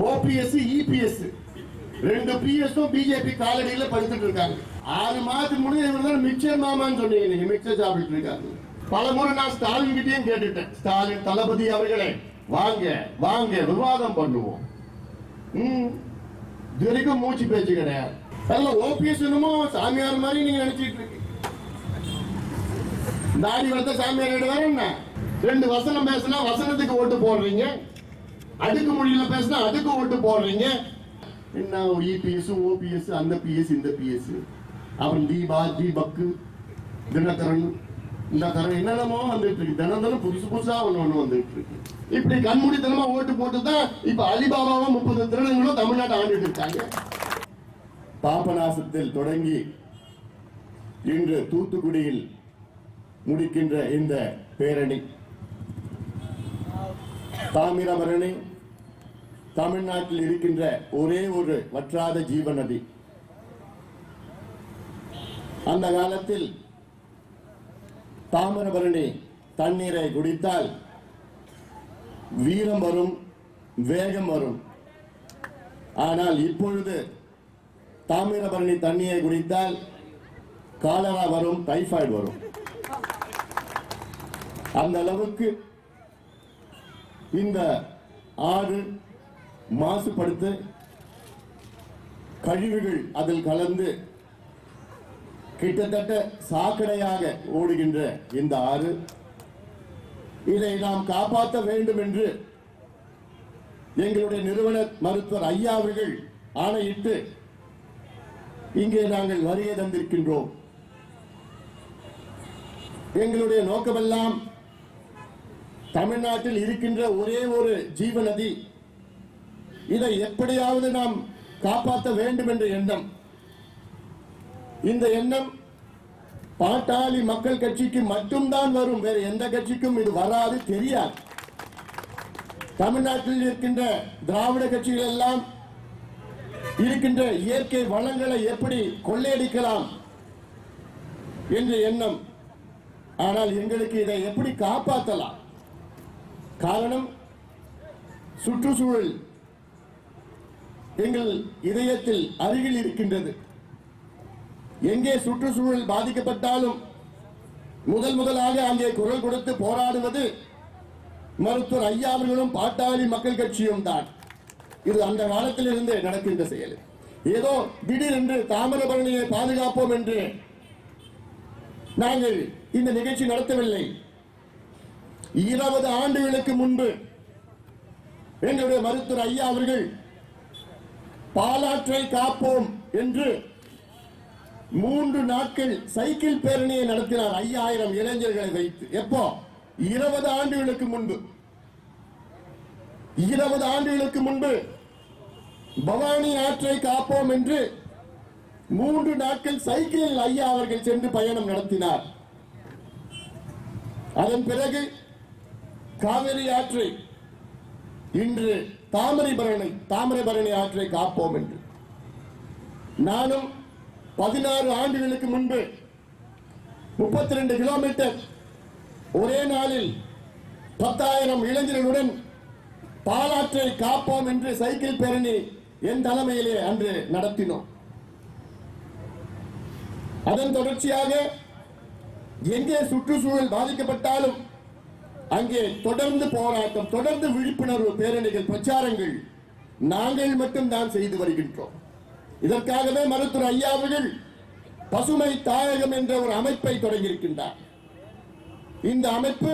OPS EPS ரெண்டு பிஎஸும் BJP காலடியில படுத்துட்டு இருக்காங்க. 6 மாதத்துக்கு முன்னாடி இவர்தான் மிக்சர் மாமான்னு சொன்னீங்க, நீங்க மிக்சர் சாப்பிட்டு இருக்காங்க. பல முறை நான் ஸ்டாலின் கிட்டயும் கேட்டுட்டேன், ஸ்டாலின் தளபதி அவர்களே வாங்க வாங்க விவாதம் பண்ணுவோம். இது வரைக்கும் மூச்சு பேச்சு கிடையாது. OPS என்னமோ சாமியார் மாதிரி நீங்க நினைச்சிட்டு இருக்கு. தாடி வளர்த்த சாமியார் வேற என்ன? 2 வசனம் பேசினா வசனத்துக்கு ஓட்டு போடுறீங்க, அடுக்கு மொழியில பேசினா அதுக்கு ஓட்டு போடுறீங்க. என்ன EPS OPS அந்த PS இந்த PS அப்புறம் தீபக் தினகரன் இந்த கரன் என்னென்னமோ வந்துட்டு இருக்கு. தினம் புதுசு புதுசா ஒண்ணு வந்துட்டு இருக்கு. இப்படி கண்மூடித்தனமா ஓட்டு போட்டுதான் இப்ப அலிபாபாவும் 30 திருடங்களும் தமிழ்நாட்டை ஆண்டுட்டு இருக்காங்க. பாபநாசத்தில் தொடங்கி இன்று தூத்துக்குடியில் முடிக்கின்ற இந்த பேரணி, தாமிரபரணி தமிழ்நாட்டில் இருக்கின்ற ஒரே ஒரு வற்றாத ஜீவ நதி. அந்த காலத்தில் தாமிரபரணி தண்ணீரை குடித்தால் வீரம் வரும், வேகம் வரும். ஆனால் இப்பொழுது தாமிரபரணி தண்ணீரை குடித்தால் காலரா வரும், டைபாய்டு வரும். அந்த அளவுக்கு இந்த ஆறு மாசுபடுத்த கழிவுகள் அதில் கலந்து கிட்டத்தட்ட சாக்கடையாக ஓடுகின்ற இந்த ஆறு, இதை நாம் காப்பாற்ற வேண்டும் என்று எங்களுடைய நிறுவனர் மருத்துவர் ஐயா அவர்கள் ஆணையிட்டு இங்கே நாங்கள் வருகை தந்திருக்கின்றோம். எங்களுடைய நோக்கமெல்லாம் தமிழ்நாட்டில் இருக்கின்ற ஒரே ஒரு ஜீவ நதி, இதை எப்படியாவது நாம் காப்பாற்ற வேண்டும் என்ற எண்ணம். இந்த எண்ணம் பாட்டாளி மக்கள் கட்சிக்கு மட்டும்தான் வரும், வேறு எந்த கட்சிக்கும் இது வராது, தெரியாது. தமிழ்நாட்டில் இருக்கின்ற திராவிட கட்சிகள் எல்லாம் இருக்கின்ற இயற்கை வளங்களை எப்படி கொள்ளையடிக்கலாம் என்ற எண்ணம். ஆனால் எங்களுக்கு இதை எப்படி காப்பாற்றலாம்? காரணம், சுற்றுச்சூழல் எங்கள் இதயத்தில் அருகில் இருக்கின்றது. எங்கே சுற்றுச்சூழல் பாதிக்கப்பட்டாலும் முதலாக அங்கே குரல் கொடுத்து போராடுவது மருத்துவர் ஐயா அவர்களும் பாட்டாளி மக்கள் கட்சியும் தான். இது அந்த காலத்தில் இருந்து நடக்கின்ற செயல். ஏதோ திடீரென்று தாமிரபரணியை பாதுகாப்போம் என்று நாங்கள் இந்த நிகழ்ச்சி நடத்தவில்லை. 20 ஆண்டுகளுக்கு முன்பு எங்களுடைய மருத்துவர் ஐயா அவர்கள் பாலாற்றை காப்போம் என்று 3 நாட்கள் சைக்கிள் பேரணியை நடத்தினார், 5000 இளைஞர்களை வைத்து. எப்போ? 20 ஆண்டுகளுக்கு முன்பு. 20 ஆண்டுகளுக்கு முன்பு பவானி ஆற்றை காப்போம் என்று 3 நாட்கள் சைக்கிளில் ஐயா அவர்கள் சென்று பயணம் நடத்தினார். அதன் பிறகு காவிரி ஆற்றை, இன்று தாமிரபரணி ஆற்றை காப்போம் என்று நானும் 16 ஆண்டுகளுக்கு முன்பு 32 கிலோமீட்டர் ஒரே நாளில் 10,000 இளைஞர்களுடன் பாலாற்றை காப்போம் என்று சைக்கிள் பேரணி என் தலைமையிலே அன்று நடத்தினோம். அதன் தொடர்ச்சியாக எங்கே சுற்றுச்சூழல் பாதிக்கப்பட்டாலும் அங்கே தொடர்ந்து போராட்டம், தொடர்ந்து விழிப்புணர்வு பேரணிகள், பிரச்சாரங்கள் நாங்கள் மட்டும்தான் செய்து வருகின்றோம். இதற்காகவே மருத்துவர் ஐயா அவர்கள் பசுமை தாயகம் என்ற ஒரு அமைப்பை தொடங்கியிருக்கின்றார். இந்த அமைப்பு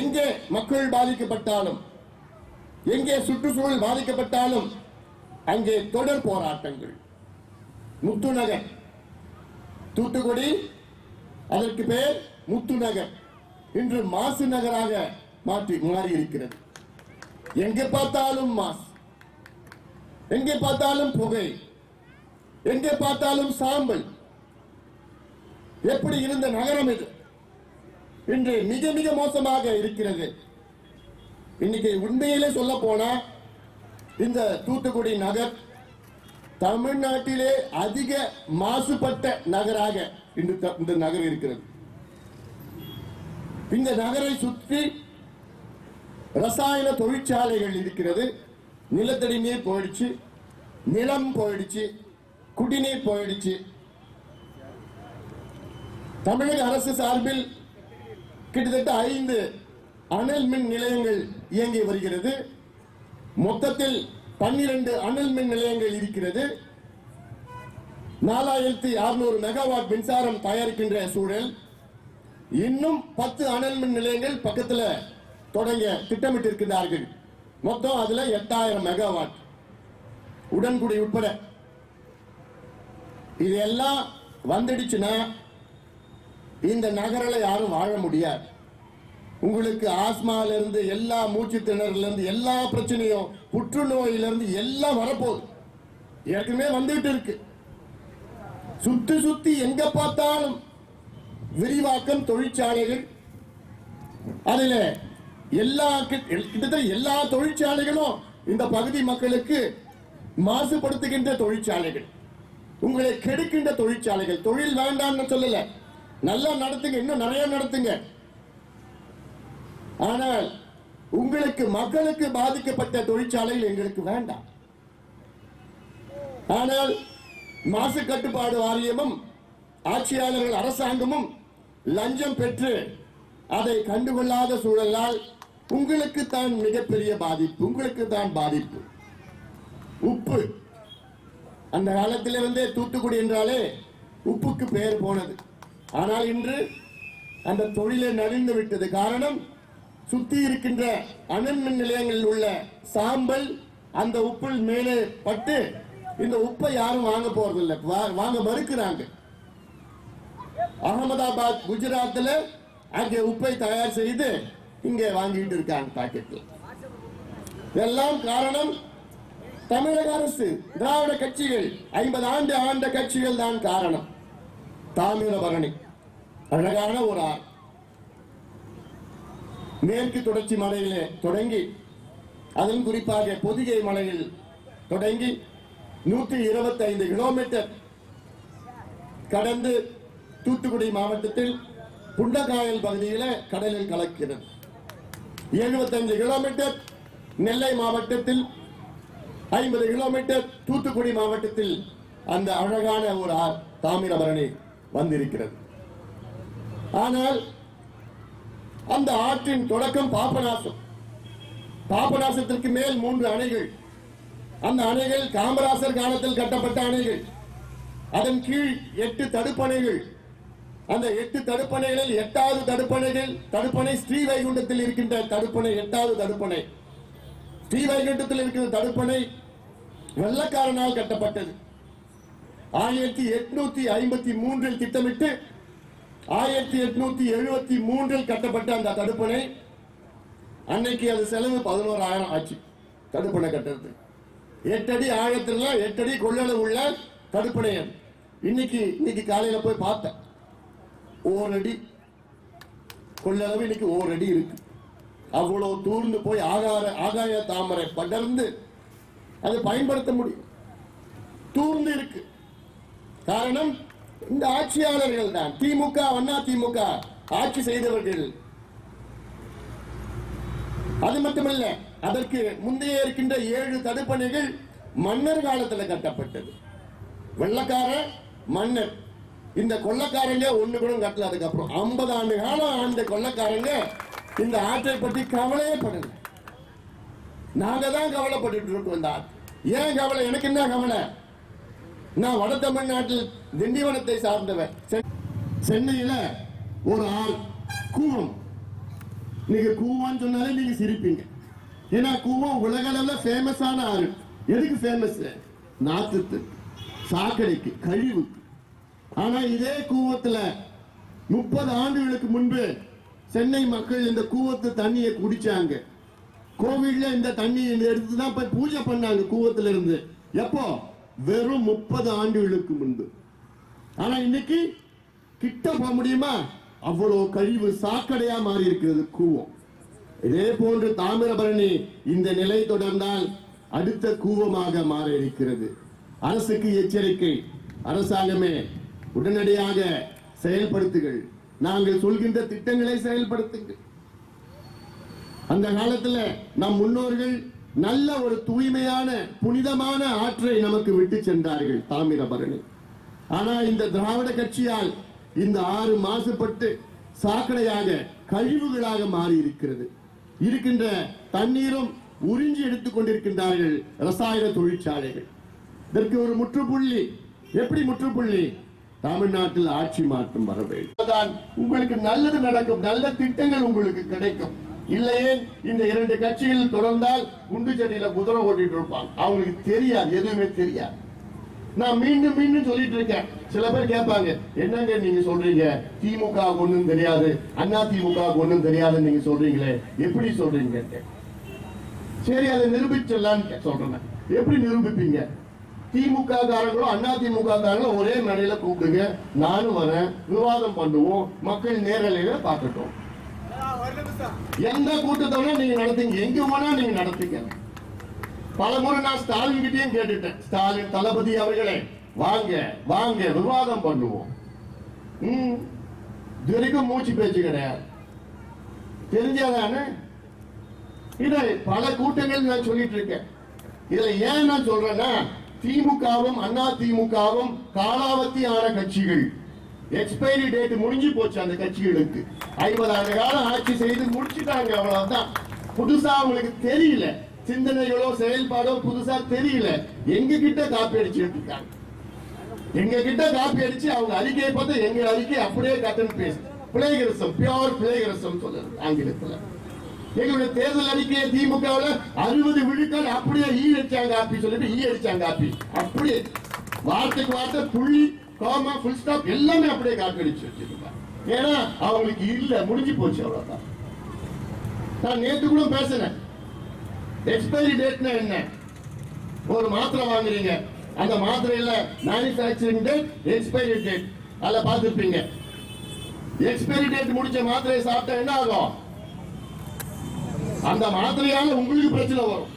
எங்கே மக்கள் பாதிக்கப்பட்டாலும், எங்கே சுற்றுச்சூழல் பாதிக்கப்பட்டாலும் அங்கே தொடர் போராட்டங்கள். முத்துநகர், தூத்துக்குடி, அதற்கு பேர் முத்துநகர், இன்று மாசு நகராக மாறி இருக்கிறது. எங்கே பார்த்தாலும் மாசு, எங்கே பார்த்தாலும் புகை, எங்கே பார்த்தாலும் சாம்பல். எப்படி இருந்த நகரம் இது இன்று மிக மிக மோசமாக இருக்கிறது. இன்னைக்கு உண்மையிலே சொல்ல போனா இந்த தூத்துக்குடி நகர் தமிழ்நாட்டிலே அதிக மாசுபட்ட நகராக இந்த நகர் இருக்கிறது. இந்த நகரை சுற்றி ரசாயன தொழிற்சாலைகள் இருக்கிறது, நிலத்தடி நீர் போயிடுச்சு, நிலம் போயிடுச்சு, குடிநீர் போயிடுச்சு. தமிழக அரசு சார்பில் கிட்டத்தட்ட 5 அனல் மின் நிலையங்கள் இயங்கி வருகிறது. மொத்தத்தில் 12 அனல் மின் நிலையங்கள் இருக்கிறது. 4600 மெகாவாட் மின்சாரம் தயாரிக்கின்ற சூழல். இன்னும் 10 அனல் மின் நிலையங்கள் பக்கத்தில் தொடங்க திட்டமிட்டிருக்கிறார்கள். மொத்தம் அதுல 8000 மெகாவாட் உடன்குடி உட்பட. இதெல்லாம் வந்துடுச்சுன்னா இந்த நகரில் யாரும் வாழ முடியாது. உங்களுக்கு ஆஸ்மால இருந்து எல்லா மூச்சு திணறல இருந்து எல்லா பிரச்சனையும், புற்றுநோயில இருந்து எல்லாம் வரப்போகுது. ஏற்கனவே வந்துட்டு இருக்கு. சுத்தி சுத்தி எங்க பார்த்தாலும் விரிவாக்கம், தொழிற்சாலைகள். அதுல கிட்டத்தட்ட எல்லா தொழிற்சாலைகளும் இந்த பகுதி மக்களுக்கு மாசுபடுத்துகின்ற தொழிற்சாலைகள், உங்களை கெடுக்கின்ற தொழிற்சாலைகள். தொழில் வேண்டாம்னு சொல்லல, நல்லா நடத்துங்க, இன்னும் நிறைய நடத்துங்க. ஆனால் உங்களுக்கு மக்களுக்கு பாதிக்கப்பட்ட தொழிற்சாலைகள் எங்களுக்கு வேண்டாம். ஆனால் மாசு கட்டுப்பாடு வாரியமும் ஆட்சியாளர்கள் அரசாங்கமும் லஞ்சம் பெற்று அதை கண்டுகொள்ளாத சூழலால் உங்களுக்கு தான் மிகப்பெரிய பாதிப்பு, உங்களுக்கு தான் பாதிப்பு. உப்பு, அந்த காலத்திலிருந்தே தூத்துக்குடி என்றாலே உப்புக்கு பெயர் போனது. ஆனால் இன்று அந்த தொழிலை நலிந்து விட்டது. காரணம், சுத்தி இருக்கின்ற அனல் மின் நிலையங்களில் உள்ள சாம்பல் அந்த உப்பில் மேலே பட்டு இந்த உப்பை யாரும் வாங்க போறதில்லை, வாங்க மறுக்கிறாங்க. அகமதாபாத், குஜராத்தில் அங்கே உப்பை தயார் செய்து இங்கே வாங்கிட்டு இருக்காங்க பாக்கெட்ல. இதெல்லாம் காரணம் தமிழக அரசு, திராவிட கட்சிகள், 50 ஆண்டு ஆண்ட கட்சிகள் தான் காரணம். தாமிரபரணி அழகான ஒரு ஆறு, மேற்கு தொடர்ச்சி மலையிலே தொடங்கி அதன் குறிப்பாக பொதிகை மலையில் தொடங்கி 125 கிலோமீட்டர் கடந்து தூத்துக்குடி மாவட்டத்தில் புண்டகாயல் பகுதியில் கடலில் கலக்கிறது. 75 கிலோமீட்டர் நெல்லை மாவட்டத்தில், 50 கிலோமீட்டர் தூத்துக்குடி மாவட்டத்தில் அந்த அழகான ஒரு ஆறு தாமிரபரணி வந்திருக்கிறது. ஆனால் அந்த ஆற்றின் தொடக்கம் பாபநாசம். பாபநாசத்திற்கு மேல் 3 அணைகள். அந்த அணைகள் காமராசர் காலத்தில் கட்டப்பட்ட அணைகள். அதன் கீழ் 8 தடுப்பணைகள். அந்த 8 தடுப்பணைகளில் 8வது தடுப்பணை ஸ்ரீவைகுண்டத்தில் இருக்கின்ற தடுப்பணை 8வது தடுப்பணை. ஸ்ரீவைகுண்டத்தில் இருக்கிற தடுப்பணை வெள்ளக்காரனால் கட்டப்பட்டது. 1853 திட்டமிட்டு 1873 கட்டப்பட்ட அந்த தடுப்பணை, அன்னைக்கு அது செலவு 11,000 ஆச்சு தடுப்பணை கட்டுறது. 8 அடி ஆழத்தில் 8 அடி கொள்ளளவு உள்ள தடுப்பணை. இன்னைக்கு காலையில போய் பார்த்தேன், 1 அடி கொள்ளளவு இன்னைக்கு 1 அடி இருக்கு. அவ்வளவு தூர்ந்து போய் ஆகாய தாமரை படர்ந்து அதை பயன்படுத்த முடியும், தூர்ந்து இருக்கு. காரணம், இந்த ஆட்சியாளர்கள் தான். திமுக, அண்ணா திமுக ஆட்சி செய்தவர்கள். அது மட்டுமல்ல, அதற்கு முந்தைய இருக்கின்ற 7 தடுப்பணைகள் மன்னர் காலத்தில் கட்டப்பட்டது. வெள்ளக்கார மன்னர், இந்த கொள்ளக்காரங்க ஒண்ணு கூட கட்டல. அதுக்கப்புறம் 50 ஆண்டு காலம் ஆண்ட கொள்ளக்காரங்க இந்த ஆற்றை பற்றி கவலையே படல. நாங்க தான் கவலைப்பட்டு இருக்கோம். இந்த ஆற்று ஏன் கவலை? எனக்கு என்ன கவலை? நான் வட தமிழ்நாட்டில் திண்டிவனத்தை சார்ந்தவன். சென்னையில ஒரு ஆறு கூவம். நீங்க கூவம் சொன்னாலே நீங்க சிரிப்பீங்க. ஏன்னா கூவம் உலகளவில் ஃபேமஸான ஆறு. எதுக்கு ஃபேமஸ்? நாத்துக்கு, சாக்கடைக்கு, கழிவுக்கு. ஆனா இதே கூவத்துல 30 ஆண்டுகளுக்கு முன்பு சென்னை மக்கள் இந்த கூவத்து தண்ணியை குடிச்சாங்க. கோவில்ல இந்த தண்ணியை எடுத்துதான் போய் பூஜை பண்ணாங்க கூவத்துல இருந்து. எப்போ? வெறும் 30 ஆண்டுகளுக்கு முன்பு. ஆனா இன்னைக்கு கிட்ட போக முடியுமா? அவ்வளவு கழிவு சாக்கடையா மாறி இருக்கிறது கூவம். இதே போன்று தாமிரபரணி இந்த நிலை தொடர்ந்தால் அடுத்த கூவமாக மாற இருக்கிறது. அரசுக்கு எச்சரிக்கை. அரசாங்கமே உடனடியாக செயல்படுத்துங்கள். நாங்கள் சொல்கின்ற திட்டங்களை செயல்படுத்துங்கள். அந்த காலத்தில் நம் முன்னோர்கள் நல்ல ஒரு தூய்மையான புனிதமான ஆற்றை நமக்கு விட்டு சென்றார்கள் தாமிரபரணி. ஆனா இந்த திராவிட கட்சியால் இந்த ஆறு மாசுபட்டு சாக்கடையாக கழிவுகளாக மாறி இருக்கிறது. இருக்கின்ற தண்ணீரும் உறிஞ்சி எடுத்துக் கொண்டிருக்கின்றார்கள் ரசாயன தொழிற்சாலைகள். இதற்கு ஒரு முற்றுப்புள்ளி. எப்படி முற்றுப்புள்ளி? தமிழ்நாட்டில் ஆட்சி மாற்றம் வர வேண்டும். உங்களுக்கு நல்லது நடக்கும், நல்ல திட்டங்கள் உங்களுக்கு கிடைக்கும். இல்லையே இந்த இரண்டு கட்சிகள் தொடர்ந்தால் குண்டு சட்டியில குதிரை ஓட்டிட்டு இருப்பாங்க. அவங்களுக்கு தெரியாது, எதுவுமே தெரியாது. நான் மீண்டும் மீண்டும் சொல்லிட்டு இருக்கேன். சில பேர் கேட்பாங்க, என்னங்க நீங்க சொல்றீங்க திமுக ஒண்ணும் தெரியாது, அண்ணா திமுக ஒண்ணும் தெரியாதுன்னு நீங்க சொல்றீங்களே, எப்படி சொல்றீங்க? சரி, அதை நிரூபிச்சிடலான்னு சொல்றேன். எப்படி நிரூபிப்பீங்க? திமுக காரங்களும் அண்ணா திமுக காரங்களும் ஒரே மேடையில கூப்பிடுங்க, நானும் வரேன், விவாதம் பண்ணுவோம், மக்கள் நேரலையில பார்க்கட்டும். எந்த கூட்டத்தோட நீங்க நடத்துங்க, எங்க வேணா நீங்க நடத்துங்க. பல முறை நான் ஸ்டாலின் கிட்டயும் கேட்டுட்டேன், ஸ்டாலின் தளபதி அவர்களே வாங்க வாங்க விவாதம் பண்ணுவோம். இது வரைக்கும் மூச்சு பேச்சு கிடையாது. தெரிஞ்சாதானே? இதை பல கூட்டங்கள் நான் சொல்லிட்டு இருக்கேன். இதுல ஏன் நான் சொல்றேன்னா, திமுகவும் அண்ணா திமுகவும் காலாவதி ஆன கட்சிகள். எக்ஸ்பைரி டேட் முடிஞ்சு போச்சு அந்த கட்சிகளுக்கு. 50 ஆண்டு காலம் ஆட்சி செய்து முடிச்சுட்டாங்க, அவ்வளவுதான். புதுசா அவங்களுக்கு தெரியல, சிந்தனைகளோ செயல்பாடோ புதுசா தெரியல. எங்க கிட்ட காப்பி அடிச்சுட்டு இருக்காங்க. எங்க கிட்ட காப்பி அடிச்சு அவங்க அறிக்கையை பார்த்து எங்க அறிக்கை அப்படியே கட்டணம் பேசு. பிளேகரிசம், பியூர் பிளேகரிசம் சொல்லுறது ஆங்கிலத்துல. எங்களுடைய தேர்தல் அறிக்கையை திமுகவுல 60 விழுக்காடு அப்படியே ஈ அடிச்சாங்க காப்பி சொல்லிட்டு ஈ அடிச்சாங்க காப்பி. அப்படியே வார்த்தைக்கு வார்த்தை, புள்ளி காமா ஃபுல் ஸ்டாப் எல்லாமே அப்படியே காப்பி அடிச்சு வச்சிருக்காங்க. ஏன்னா அவங்களுக்கு இல்ல, முடிஞ்சு போச்சு, அவ்வளவுதான். நான் நேற்று கூட பேசினேன். எக்ஸ்பைரி டேட்னா என்ன? ஒரு மாத்திரை வாங்குறீங்க, அந்த மாத்திரையில மேனுஃபேக்சரிங் டேட், எக்ஸ்பைரி டேட் அதுல பார்த்துருப்பீங்க. எக்ஸ்பைரி டேட் முடிச்ச மாத்திரையை சாப்பிட்டா என்ன ஆகும்? அந்த மாத்திரையால உங்களுக்கு பிரச்சனை வரும்.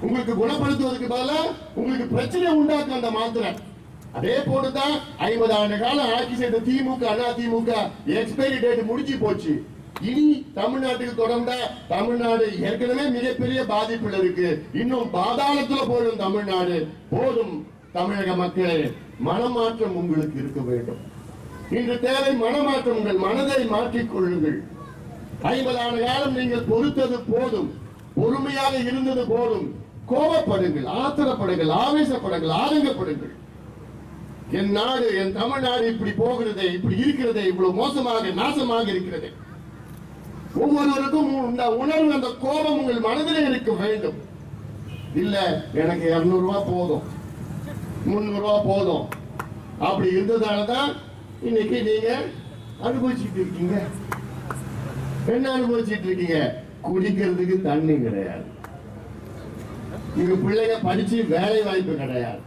உங்களுக்கு குணப்படுத்துவதற்கு பதிலா உங்களுக்கு பிரச்சனை உண்டாக்கும் அந்த மாத்திரை. அதே போலதான் 50 ஆண்டு காலம் ஆட்சி செய்த திமுக அண்ணா திமுக எக்ஸ்பைரி டேட் முடிஞ்சு போச்சு. இனி தமிழ்நாட்டுக்கு தொடர்ந்த தமிழ்நாடு ஏற்கனவே மிகப்பெரிய பாதிப்பில் இருக்கு. இன்னும் பாதாளத்துல போடும் தமிழ்நாடு. போதும் தமிழக மக்களே, மனமாற்றம் உங்களுக்கு இருக்க வேண்டும். இன்று தேவை மனமாற்றம். உங்கள் மனதை மாற்றிக் கொள்ளுங்கள். 50 ஆண்டு காலம் நீங்கள் பொறுத்தது போதும், பொறுமையாக இருந்தது போதும். கோபப்படுங்கள், ஆத்திரப்படுங்கள், ஆவேசப்படுங்கள், ஆதங்கப்படுங்கள். என் நாடு, என் தமிழ்நாடு இப்படி போகிறதே, இப்படி இருக்கிறதே, இவ்வளவு மோசமாக நாசமாக இருக்கிறது. ஒவ்வொருவருக்கும் இந்த உணர்வு, அந்த கோபம் உங்கள் மனதிலே இருக்க வேண்டும். இல்ல எனக்கு 200 ரூபாய் போதும், 300 ரூபாய் போதும், அப்படி இருந்ததாலதான் இன்னைக்கு நீங்க அனுபவிச்சுட்டு இருக்கீங்க. என்ன அனுபவிச்சுட்டு இருக்கீங்க? குடிக்கிறதுக்கு தண்ணி கிடையாது, உங்க பிள்ளைங்க படிச்சு வேலை வாய்ப்பு கிடையாது,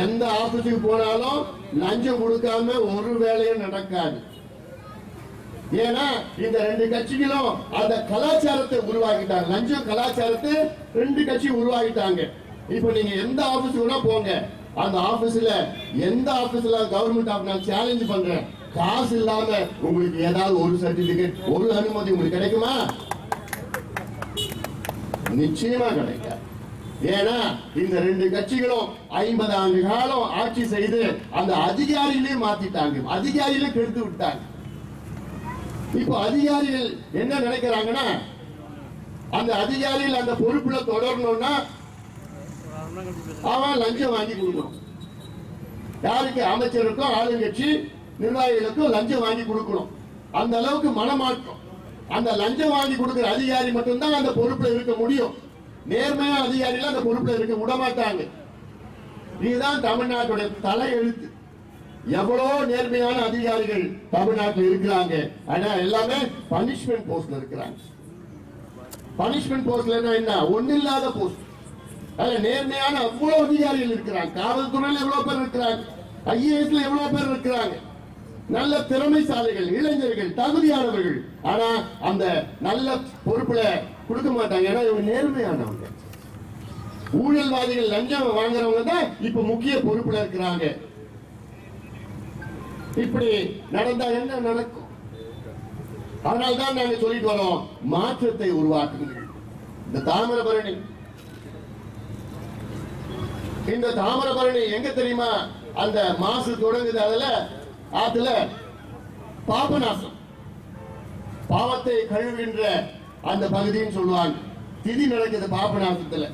எந்த ஆபீஸுக்கு போனாலும் லஞ்சம் கொடுக்காம ஒரு வேலையும் நடக்காது. ஏன்னா இந்த ரெண்டு கட்சிகளும் அந்த கலாச்சாரத்தை உருவாக்கிட்டாங்க. லஞ்சம் கலாச்சாரத்தை ரெண்டு கட்சி உருவாக்கிட்டாங்க. இப்ப நீங்க எந்த ஆபீஸ் போங்க, அந்த ஆபீஸ்ல எந்த ஆபீஸ்ல கவர்மெண்ட் ஆஃப் நான் சேலஞ்ச் பண்றேன், காசு இல்லாம உங்களுக்கு ஏதாவது ஒரு சர்டிபிகேட், ஒரு அனுமதி உங்களுக்கு கிடைக்குமா? நிச்சயமா கிடைக்காது. ஏன்னா இந்த ரெண்டு கட்சிகளும் 50 ஆண்டு காலம் ஆட்சி செய்து அந்த அதிகாரிகளையும் மாத்திட்டாங்க, அதிகாரிகளை கெடுத்து விட்டாங்க. இப்போ அதிகாரிகள் என்ன நினைக்கிறாங்கன்னா, அந்த அதிகாரிகள் அந்த பொறுப்புல தொடரணும்னா அவன் லஞ்சம் வாங்கி கொடுக்கணும். யாருக்கு? அமைச்சருக்கும் ஆளுங்கட்சி நிர்வாகிகளுக்கும் லஞ்சம் வாங்கி கொடுக்கணும். அந்த அளவுக்கு மனமாற்றம். அந்த லஞ்சம் வாங்கி கொடுக்கிற அதிகாரி மட்டும்தான் அந்த பொறுப்புல இருக்க முடியும். நேர்மையான அதிகாரிகள் அந்த பொறுப்புல இருக்க விட மாட்டாங்க. இதுதான் தமிழ்நாட்டுடைய தலையெழுத்து. எவ்வளவு நேர்மையான அதிகாரிகள் தமிழ்நாட்டில் இருக்கிறாங்க, ஆனா எல்லாமே பனிஷ்மெண்ட் போஸ்ட்ல இருக்கிறாங்க. பனிஷ்மெண்ட் போஸ்ட்ல என்ன? ஒண்ணு இல்லாத போஸ்ட். அதுல நேர்மையான அவ்வளவு அதிகாரிகள் இருக்கிறாங்க. காவல்துறையில் எவ்வளவு பேர் இருக்கிறாங்க, ஐஏஎஸ்ல எவ்வளவு பேர் இருக்கிறாங்க, நல்ல திறமைசாலிகள், இளைஞர்கள், தகுதியானவர்கள். ஆனா அந்த நல்ல பொறுப்புல கொடுக்க மாட்டாங்க. ஏன்னா இவங்க நேர்மையானவங்க. ஊழல்வாதிகள், லஞ்சம் வாங்குறவங்க தான் இப்ப முக்கிய பொறுப்புல இருக்கிறாங்க. இப்படி நடந்தா என்ன நடக்கும்? அதனால்தான் நாங்க சொல்லிட்டு வரோம், மாற்றத்தை உருவாக்குங்கள். இந்த தாமிரபரணி. இந்த தாமிரபரணி எங்க தெரியுமா அந்த மாசு தொடங்குது? அதுல ஆத்துல பாபநாசம், பாவத்தை கழுவுகின்ற அந்த பகுதின்னு சொல்லுவாங்க. திதி நடக்குது பாபநாசத்துல.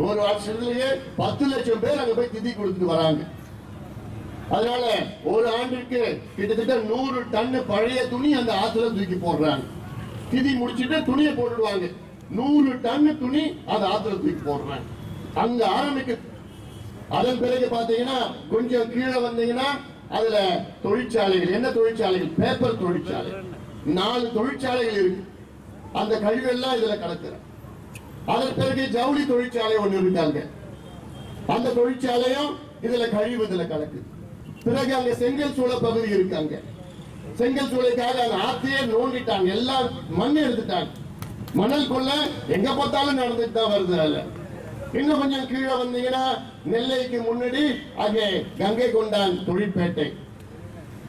ஒரு வருஷத்துலயே 10 லட்சம் பேர் அங்க போய் திதி கொடுத்துட்டு வராங்க. அதனால ஒரு ஆண்டிற்கு கிட்டத்தட்ட 100 டன் பழைய துணி அந்த ஆத்துல தூக்கி போடுறாங்க. திதி முடிச்சுட்டு துணியை போட்டுடுவாங்க. 100 டன் துணி அந்த ஆத்துல தூக்கி போடுறாங்க. அங்க ஆரம்பிக்கு. அதன் பிறகு பாத்தீங்கன்னா கொஞ்சம் கீழே வந்தீங்கன்னா அதுல தொழிற்சாலைகள். என்ன தொழிற்சாலைகள்? பேப்பர் தொழிற்சாலை. 4 தொழிற்சாலைகள் இருக்கு. அந்த கழிவெல்லாம் இதுல கலக்குற. அதன் பிறகு ஜவுளி தொழிற்சாலை ஒண்ணு இருக்காங்க. அந்த தொழிற்சாலையும் இதுல கழிவு இதுல கலக்குது. பிறகு அங்க செங்கல் சூளை பகுதி இருக்காங்க. செங்கல் சூளைக்காக அந்த ஆத்தையே நோண்டிட்டாங்க. எல்லாம் மண் எடுத்துட்டாங்க. மணல் கொள்ள எங்க பார்த்தாலும் நடந்துட்டு தான் வருது. அதுல இன்னும் கொஞ்சம் கீழே வந்தீங்கன்னா நெல்லைக்கு முன்னாடி அங்கே கங்கை கொண்டான் தொழிற்பேட்டை.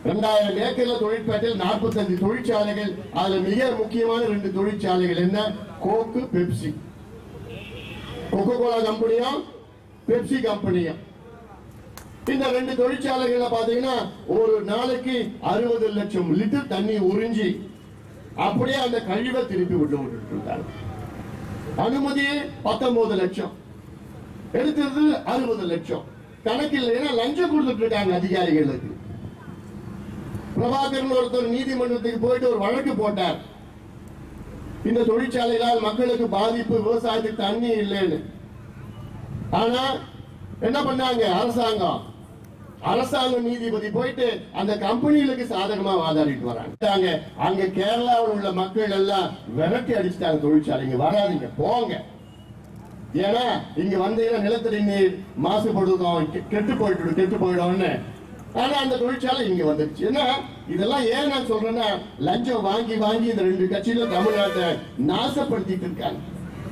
2000 ஏக்கர்ல தொழிற்பேட்டையில் 45 தொழிற்சாலைகள். அதுல மிக முக்கியமான 2 தொழிற்சாலைகள். என்ன? கோக்கு, பெப்சி. கோகோ கோலா கம்பெனியும் பெப்சி கம்பெனியும். இந்த 2 தொழிற்சாலைகளை பாத்தீங்கன்னா ஒரு நாளைக்கு 60 லட்சம் லிட்டர் தண்ணி உறிஞ்சி அப்படியே அந்த கழிவை திருப்பி விட்டு இருக்காங்க. அனுமதி 19 லட்சம், எடுத்தது 60 லட்சம். கணக்கில் ஏன்னா லஞ்சம் கொடுத்துட்டு இருக்காங்க அதிகாரிகளுக்கு. பிரபாகரன் ஒருத்தர் நீதிமன்றத்துக்கு போயிட்டு ஒரு வழக்கு போட்டார். இந்த தொழிற்சாலைகளால் மக்களுக்கு பாதிப்பு, விவசாயத்துக்கு தண்ணி இல்லைன்னு. ஆனா என்ன பண்ணாங்க? அரசாங்கம் நீதிபதி போயிட்டு அந்த கம்பெனிகளுக்கு சாதகமா வாதாடிட்டு வராங்க. அங்க கேரளாவில் உள்ள மக்கள் எல்லாம் விரட்டி அடிச்சுட்டாங்க. தொழிற்சாலைங்க வராதிங்க, போங்க. ஏன்னா இங்க வந்தீங்கன்னா நிலத்தடி நீர் மாசுபடுதும், கெட்டு போயிடும்னு. ஆனா அந்த தொழிற்சாலை இங்க வந்துருச்சு. ஏன்னா இதெல்லாம் ஏன் நான் சொல்றேன்னா, லஞ்சம் வாங்கி இந்த 2 கட்சியில தமிழ்நாட்டை நாசப்படுத்திட்டு இருக்காங்க.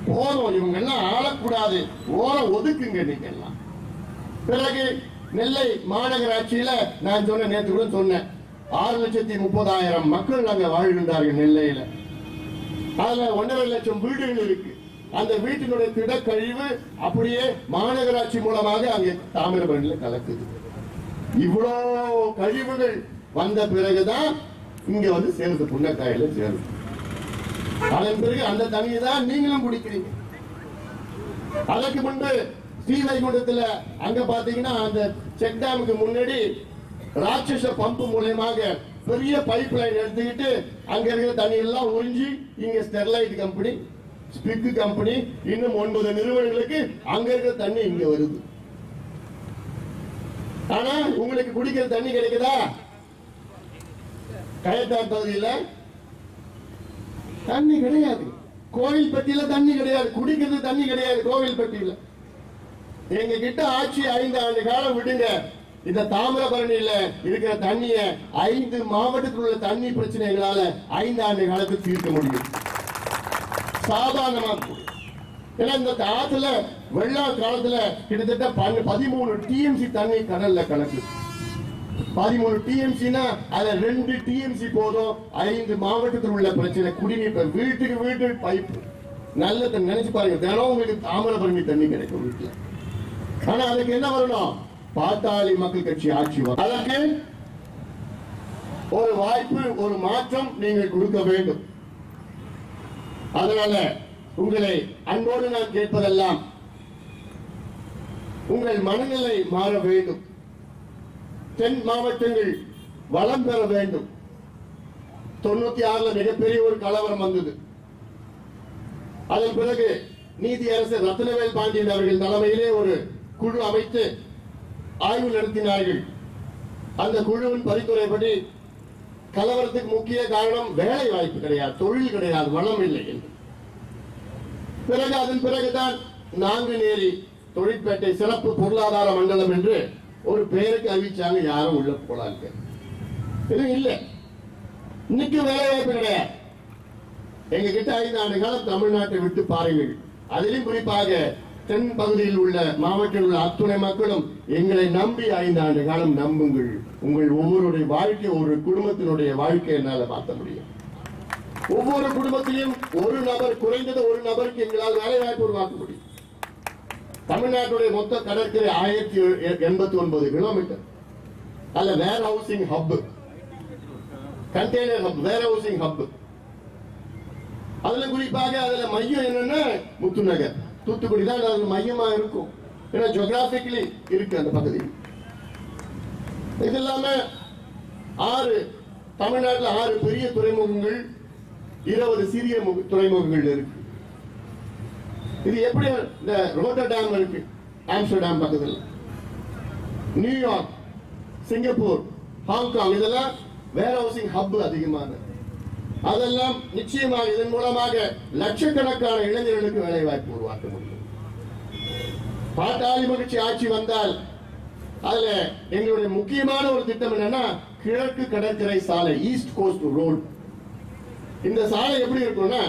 போதும், இவங்க எல்லாம் ஆளக்கூடாது, ஓரம் ஒதுக்குங்க நீங்க எல்லாம். பிறகு நெல்லை மாநகராட்சியில நான் சொன்ன, நேற்று கூட சொன்னேன், 6,30,000 மக்கள் அங்க வாழ்கின்றார்கள் நெல்லையில. அதுல 1.5 லட்சம் வீடுகள் இருக்கு. அந்த வீட்டினுடைய திடக்கழிவு அப்படியே மாநகராட்சி மூலமாக அங்கே தாமிரபரணியில கலக்குது. இவ்வளவு கழிவுகள் வந்த பிறகுதான் இங்க வந்து சேருது, புண்ணக்காயில சேருது. அதன் பிறகு அந்த தண்ணியை தான் நீங்களும் குடிக்கிறீங்க. அதற்கு முன்பு ஸ்ரீவைகுண்டத்துல அங்க பாத்தீங்கன்னா அந்த செக் டேமுக்கு முன்னாடி ராட்சச பம்பு மூலமாக பெரிய பைப் லைன் எடுத்துக்கிட்டு அங்க இருக்கிற தண்ணி எல்லாம் உறிஞ்சி இங்க ஸ்டெர்லைட் கம்பெனி, ஸ்பிக் கம்பெனி, இன்னும் 9 நிறுவனங்களுக்கு அங்க இருக்கிற தண்ணி இங்க வருது. ஆனா உங்களுக்கு குடிக்கிற தண்ணி கிடைக்குதா? கயத்தார் பகுதியில தண்ணி கிடையாது. கோவில்பட்டியில தண்ணி கிடையாது. குடிக்கிறது தண்ணி கிடையாது கோவில்பட்டியில. எங்க கிட்ட ஆட்சி 5 ஆண்டு காலம் விடுங்க. இந்த தாமிரபரணியில இருக்கிற தண்ணிய 5 மாவட்டத்தில் உள்ள தண்ணி பிரச்சனைகளால 5 ஆண்டு காலத்துக்கு தீர்க்க முடியும். சாதாரணமா. ஏன்னா இந்த ஆத்துல வெள்ள காலத்துல கிட்டத்தட்ட 13 டிஎம்சி தண்ணி கடல்ல கலக்கு. 13 டிஎம்சினா அதுல 2 டிஎம்சி போதும் 5 மாவட்டத்தில் உள்ள பிரச்சனை. குடிநீர் வீட்டுக்கு பைப். நல்ல நினைச்சு பாருங்க, தினம் உங்களுக்கு தாமிரபரணி தண்ணி கிடைக்கும் வீட்டுல. ஆனா அதுக்கு என்ன வரணும்? பாட்டாளி மக்கள் கட்சி ஆட்சி வரும். அதற்கு ஒரு வாய்ப்பு, ஒரு மாற்றம் நீங்கள் கொடுக்க வேண்டும். அதனால உங்களை அன்போடு நான் கேட்பதெல்லாம், உங்கள் மனநிலை மாற வேண்டும். தென் மாவட்டங்கள் வளம் பெற வேண்டும். 96ல மிகப்பெரிய ஒரு கலவரம் வந்தது. அதன் பிறகு நீதியரசர் ரத்னவேல் பாண்டியன் அவர்கள் தலைமையிலே ஒரு குழு அமைத்து ஆய்வு நடத்தினார்கள். அந்த குழுவின் பரிந்துரைப்படி கலவரத்துக்கு முக்கிய காரணம் வேலை வாய்ப்பு கிடையாது, தொழில் கிடையாது, வளம் இல்லை என்று. பிறகு அதன் பிறகுதான் நாங்குநேரி தொழிற்பேட்டை சிறப்பு பொருளாதார மண்டலம் என்று ஒரு பெயருக்கு அறிவிச்சாங்க. யாரும் உள்ள போலாங்க. இது இல்ல, இன்னைக்கு வேலை வாய்ப்பு கிடையாது. எங்க கிட்ட 5 ஆண்டு காலம் தமிழ்நாட்டை விட்டு பாருங்கள். அதிலும் குறிப்பாக தென் பகுதியில் உள்ள மாவட்டத்தில் உள்ள அத்துணை மக்களும் எங்களை நம்பி 5 ஆண்டு காலம் நம்புங்கள். உங்கள் ஒவ்வொருடைய வாழ்க்கை, ஒரு குடும்பத்தினுடைய வாழ்க்கை என்னால மாற்ற முடியும். ஒவ்வொரு குடும்பத்திலும் ஒரு நபர், குறைந்தது ஒரு நபருக்கு எங்களால் வேலை வாய்ப்பு உருவாக்க முடியும். தமிழ்நாட்டுடைய மொத்த கடற்கரை 1089 கிலோமீட்டர். அல்ல வேர் ஹவுசிங் ஹப், கண்டெய்னர் ஹப், வேர் ஹவுசிங் ஹப். அதுல குறிப்பாக அதுல மையம் என்னன்னா முத்துநகர், தூத்துக்குடி தான் அதுல மையமா இருக்கும். ஏன்னா ஜியோகிராபிக்கலி இருக்கு அந்த பகுதி. இது இல்லாம 6 தமிழ்நாட்டில் 6 பெரிய துறைமுகங்கள், 20 சிறிய துறைமுகங்கள் இருக்கு. இது எப்படி? இந்த ரோட்டர்டாம் இருக்கு ஆம்ஸ்டர்டாம் பக்கத்தில், நியூயார்க், சிங்கப்பூர், ஹாங்காங், இதெல்லாம் வேர் ஹவுசிங் ஹப் அதிகமானது. அதெல்லாம் நிச்சயமாக இதன் மூலமாக லட்சக்கணக்கான இளைஞர்களுக்கு வேலை வாய்ப்பு உருவாக்க முடியும். பாட்டாளி மகிழ்ச்சி ஆட்சி வந்தால் அதுல எங்களுடைய முக்கியமான ஒரு திட்டம் என்னன்னா கிழக்கு கடற்கரை சாலை, ஈஸ்ட் கோஸ்ட் ரோடு. இந்த சாலை எப்படி இருக்கும்னா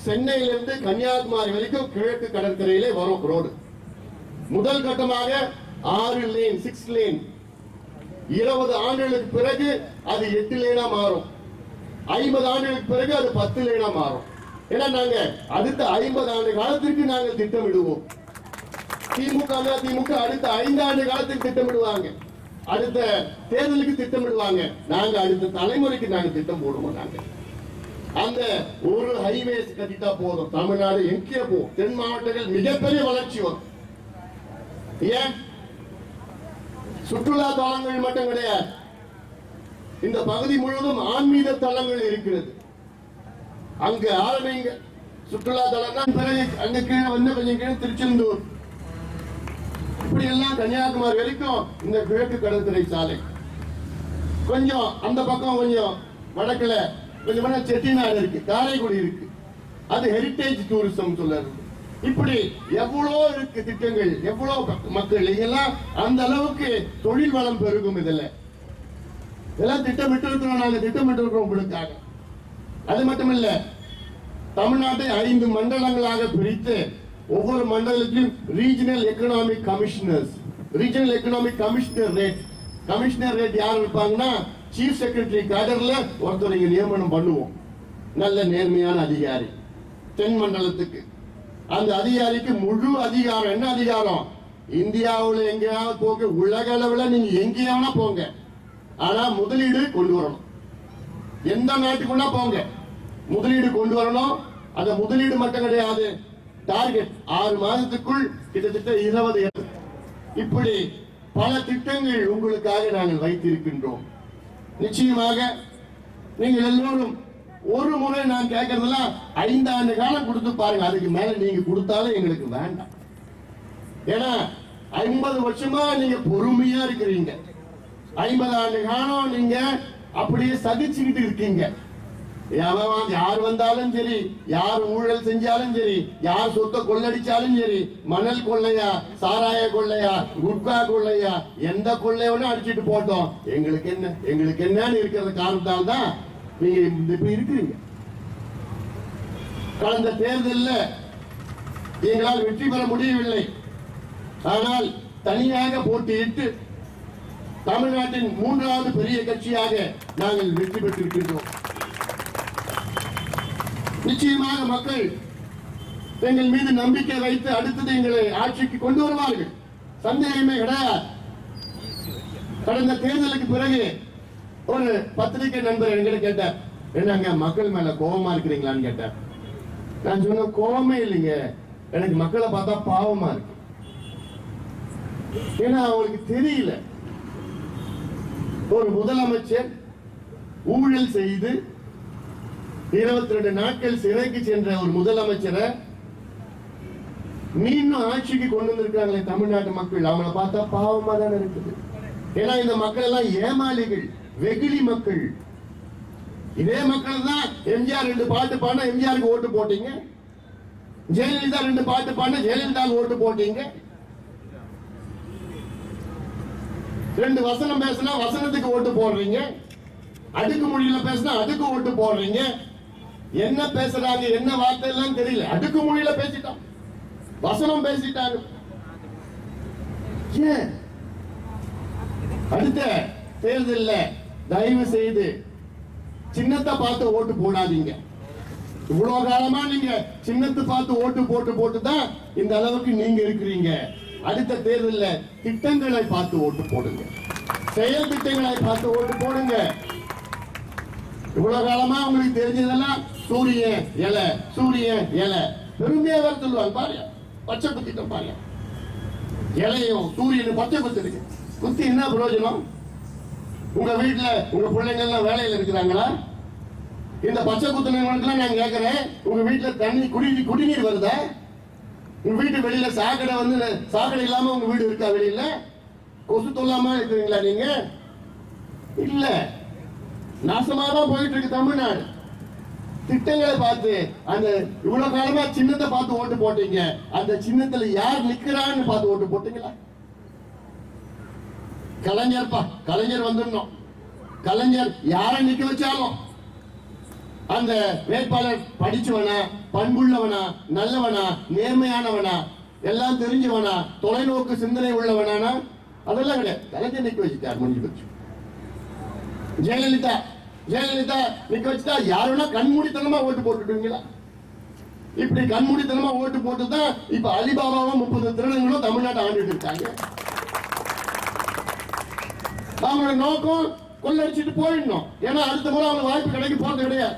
சென்னையிலிருந்து கன்னியாகுமரி வரைக்கும் கிழக்கு கடற்கரையிலே வரும் ரோடு. முதல் கட்டமாக 6 லேன், 6 லேன். 20 ஆண்டுகளுக்கு பிறகு அது 8 லேனா மாறும். 50 ஆண்டுகளுக்கு பிறகு அது 10 லேனா மாறும். ஏன்னா நாங்க அடுத்த 50 ஆண்டு காலத்திற்கு நாங்கள் திட்டமிடுவோம். திமுக அடுத்த 5 ஆண்டு காலத்துக்கு திட்டமிடுவாங்க, அடுத்த தேர்தலுக்கு திட்டமிடுவாங்க. நாங்க அடுத்த தலைமுறைக்கு நாங்க திட்டம் போடுவோம். நாங்க அந்த ஒரு ஹைவேஸ் கட்டிட்டா போதும், தமிழ்நாடு எங்கே போகும். தென் மாவட்டங்கள் மிகப்பெரிய வளர்ச்சி வரும். ஏன்? சுற்றுலா தலங்கள் மட்டும் கிடையாது, இந்த பகுதி முழுவதும் ஆன்மீக தலங்கள் இருக்கிறது. அங்க ஆரம்பிங்க சுற்றுலா தலம். பிறகு அங்க கீழே வந்து கொஞ்சம் கீழே திருச்செந்தூர், இப்படி எல்லாம் கன்னியாகுமரி வரைக்கும் இந்த கிழக்கு கடற்கரை சாலை. கொஞ்சம் அந்த பக்கம் கொஞ்சம் வடக்குல கொஞ்சம் செட்டிநாடு இருக்கு, காரைக்குடி இருக்கு, அது ஹெரிட்டேஜ் டூரிசம் சொல்றது. இப்படி எவ்வளோ இருக்கு திட்டங்கள், எவ்வளவு மக்கள் இதெல்லாம் அந்த அளவுக்கு தொழில் வளம் பெருகும். இதெல்லாம் திட்டமிட்டு இருக்கிறோம், நாங்க திட்டமிட்டு இருக்கிறோம் உங்களுக்காக. அது மட்டும் இல்ல, தமிழ்நாட்டை 5 மண்டலங்களாக பிரித்து ஒவ்வொரு மண்டலத்திலும் regional economic commissioners, regional economic commissioner ரேட் யார் இருப்பாங்கன்னா சீஃப் செக்ரட்டரி கேடர்ல ஒருத்தர் இங்க நியமனம் பண்ணுவோம். நல்ல நேர்மையான அதிகாரி தென் மண்டலத்துக்கு. அந்த அதிகாரிக்கு முழு அதிகாரம். என்ன அதிகாரம்? இந்தியாவில் எங்கேயாவது போக, உலக அளவில் நீங்க எங்கேயாவது போங்க, ஆனா முதலீடு கொண்டு வரணும். எந்த நாட்டுக்குன்னா போங்க, முதலீடு கொண்டு வரணும். அந்த முதலீடு மட்டும் கிடையாது, டார்கெட் 6 மாதத்துக்குள் கிட்டத்தட்ட 20. இப்படி பல திட்டங்கள் உங்களுக்காக நாங்கள் வைத்திருக்கின்றோம். நிச்சயமாக நீங்கள் எல்லோரும் ஒரு முறை நான் கேட்கறதெல்லாம் 5 ஆண்டு காலம் கொடுத்து பாருங்க. அதுக்கு மேல நீங்க கொடுத்தாலும் எங்களுக்கு வேண்டாம். ஏன்னா 50 வருஷமா நீங்க பொறுமையா இருக்கிறீங்க. 50 ஆண்டு காலம் நீங்க அப்படியே சகிச்சுக்கிட்டு இருக்கீங்க. யார் வந்தாலும் சரி, யார் ஊழல் செஞ்சாலும் சரி, யார் சொத்தை கொள்ளடிச்சாலும் சரி, மணல் கொள்ளையா, சாராய கொள்ளையா, குட்கா கொள்ளையா, எந்த கொள்ளையோட அடிச்சுட்டு போட்டோம், எங்களுக்கு என்னன்னு இருக்கிற காரணத்தால் தான் நீங்க இப்ப இருக்கிறீங்க. கடந்த தேர்தலில் எங்களால் வெற்றி பெற முடியவில்லை. ஆனால் தனியாக போட்டியிட்டு தமிழ்நாட்டின் 3வது பெரிய கட்சியாக நாங்கள் வெற்றி பெற்றிருக்கின்றோம். நிச்சயமாக மக்கள் எங்கள் மீது நம்பிக்கை வைத்து அடுத்தது எங்களை ஆட்சிக்கு கொண்டு வருவார்கள், சந்தேகமே கிடையாது. கடந்த தேர்தலுக்கு பிறகு ஒரு பத்திரிகை நண்பர் என்கிட்ட கேட்டார், என்னங்க மக்கள் மேல கோபமா இருக்கிறீங்களான்னு கேட்டார். நான் சொன்ன கோபமே இல்லைங்க, எனக்கு மக்களை பார்த்தா பாவமா இருக்கு. ஏன்னா அவங்களுக்கு தெரியல, ஒரு முதலமைச்சர் ஊழல் செய்து 22 நாட்கள் சிறைக்கு சென்ற ஒரு முதலமைச்சரை மீண்டும் ஆட்சிக்கு கொண்டு வந்திருக்காங்களே தமிழ்நாட்டு மக்கள். அவங்களை பார்த்தா பாவமா தானே இருக்குது. ஏன்னா இந்த மக்கள் எல்லாம் ஏமாளிகள், வெகுளி மக்கள். இதே மக்கள் தான் எம்ஜிஆர் 2 பாட்டு பாடினா எம்ஜிஆருக்கு ஓட்டு போட்டீங்க, ஜெயலலிதா 2 பாட்டு பாடினா ஜெயலலிதா ஓட்டு போட்டீங்க, 2 வசனம் பேசினா வசனத்துக்கு ஓட்டு போடுறீங்க, அடுக்கு மொழியில பேசினா அதுக்கு ஓட்டு போடுறீங்க. என்ன பேசுறாங்க, என்ன வார்த்தை எல்லாம் தெரியல, அடுக்கு மொழியில பேசிட்டான், வசனம் பேசிட்டாங்க. அடுத்த தேர்தலில் தயவு செய்து சின்னத்தை பார்த்து ஓட்டு போடாதீங்க. இவ்வளவு காலமா நீங்க சின்னத்தை பார்த்து ஓட்டு போட்டு தான் இந்த அளவுக்கு நீங்க இருக்கிறீங்க. அடுத்த தேர்தலில் திட்டங்களை பார்த்து ஓட்டு போடுங்க, செயல் திட்டங்களை பார்த்து ஓட்டு போடுங்க. இவ்வளவு காலமா உங்களுக்கு தெரிஞ்சதெல்லாம் சூரிய இலை சூரிய இலை பெருமையா வர சொல்லுவாங்க. பாருங்க, பச்சை குத்திட்டம் பாருங்க, இலையும் சூரியனும் பச்சை குத்திருக்கு. குத்தி என்ன பிரயோஜனம்? உங்க வீட்டுல உங்க பிள்ளைங்க எல்லாம் வேலையில இருக்கிறாங்களா? இந்த பச்சை குத்துனவங்களுக்குலாம் நான் கேட்கிறேன், உங்க வீட்டுல தண்ணி குடிநீர் வருதா? உங்க வீட்டு வெளியில சாக்கடை சாக்கடை இல்லாம உங்க வீடு இருக்கா? வெளியில கொசு தொல்லாம இருக்கிறீங்களா நீங்க? இல்ல, நாசமாதான் போயிட்டு இருக்கு தமிழ்நாடு. திட்டங்களை பார்த்து அந்த இவ்வளவு காலமா சின்னத்தை பார்த்து ஓட்டு போட்டீங்க, அந்த சின்னத்துல யார் நிக்கிறான்னு பார்த்து ஓட்டு போட்டீங்களா? கலைஞர் வந்துடணும். கலைஞர் யாரை நிக்க வச்சாலும் அந்த வேட்பாளர் படிச்சவனா, பண்புள்ளவனா, நல்லவனா, நேர்மையானவனா, எல்லாம் தெரிஞ்சவனா, தொலைநோக்கு சிந்தனை உள்ளவனா? அதெல்லாம் கிடையாது. கலைஞர் நிக்க வச்சுட்டார், முடிஞ்சு போச்சு. ஜெயலலிதா நிக்க வச்சுட்டா யாருன்னா கண்மூடித்தனமா ஓட்டு போட்டுட்டீங்களா? இப்படி கண்மூடித்தனமா ஓட்டு போட்டுதான் இப்ப அலிபாபாவும் 30 திருடங்களும் தமிழ்நாட்டை ஆண்டுட்டு இருக்காங்க. அவங்களோட நோக்கம் கொள்ளடிச்சிட்டு போயிடணும். ஏன்னா அடுத்த முறை அவங்க வாய்ப்பு கிடைக்க போறது கிடையாது.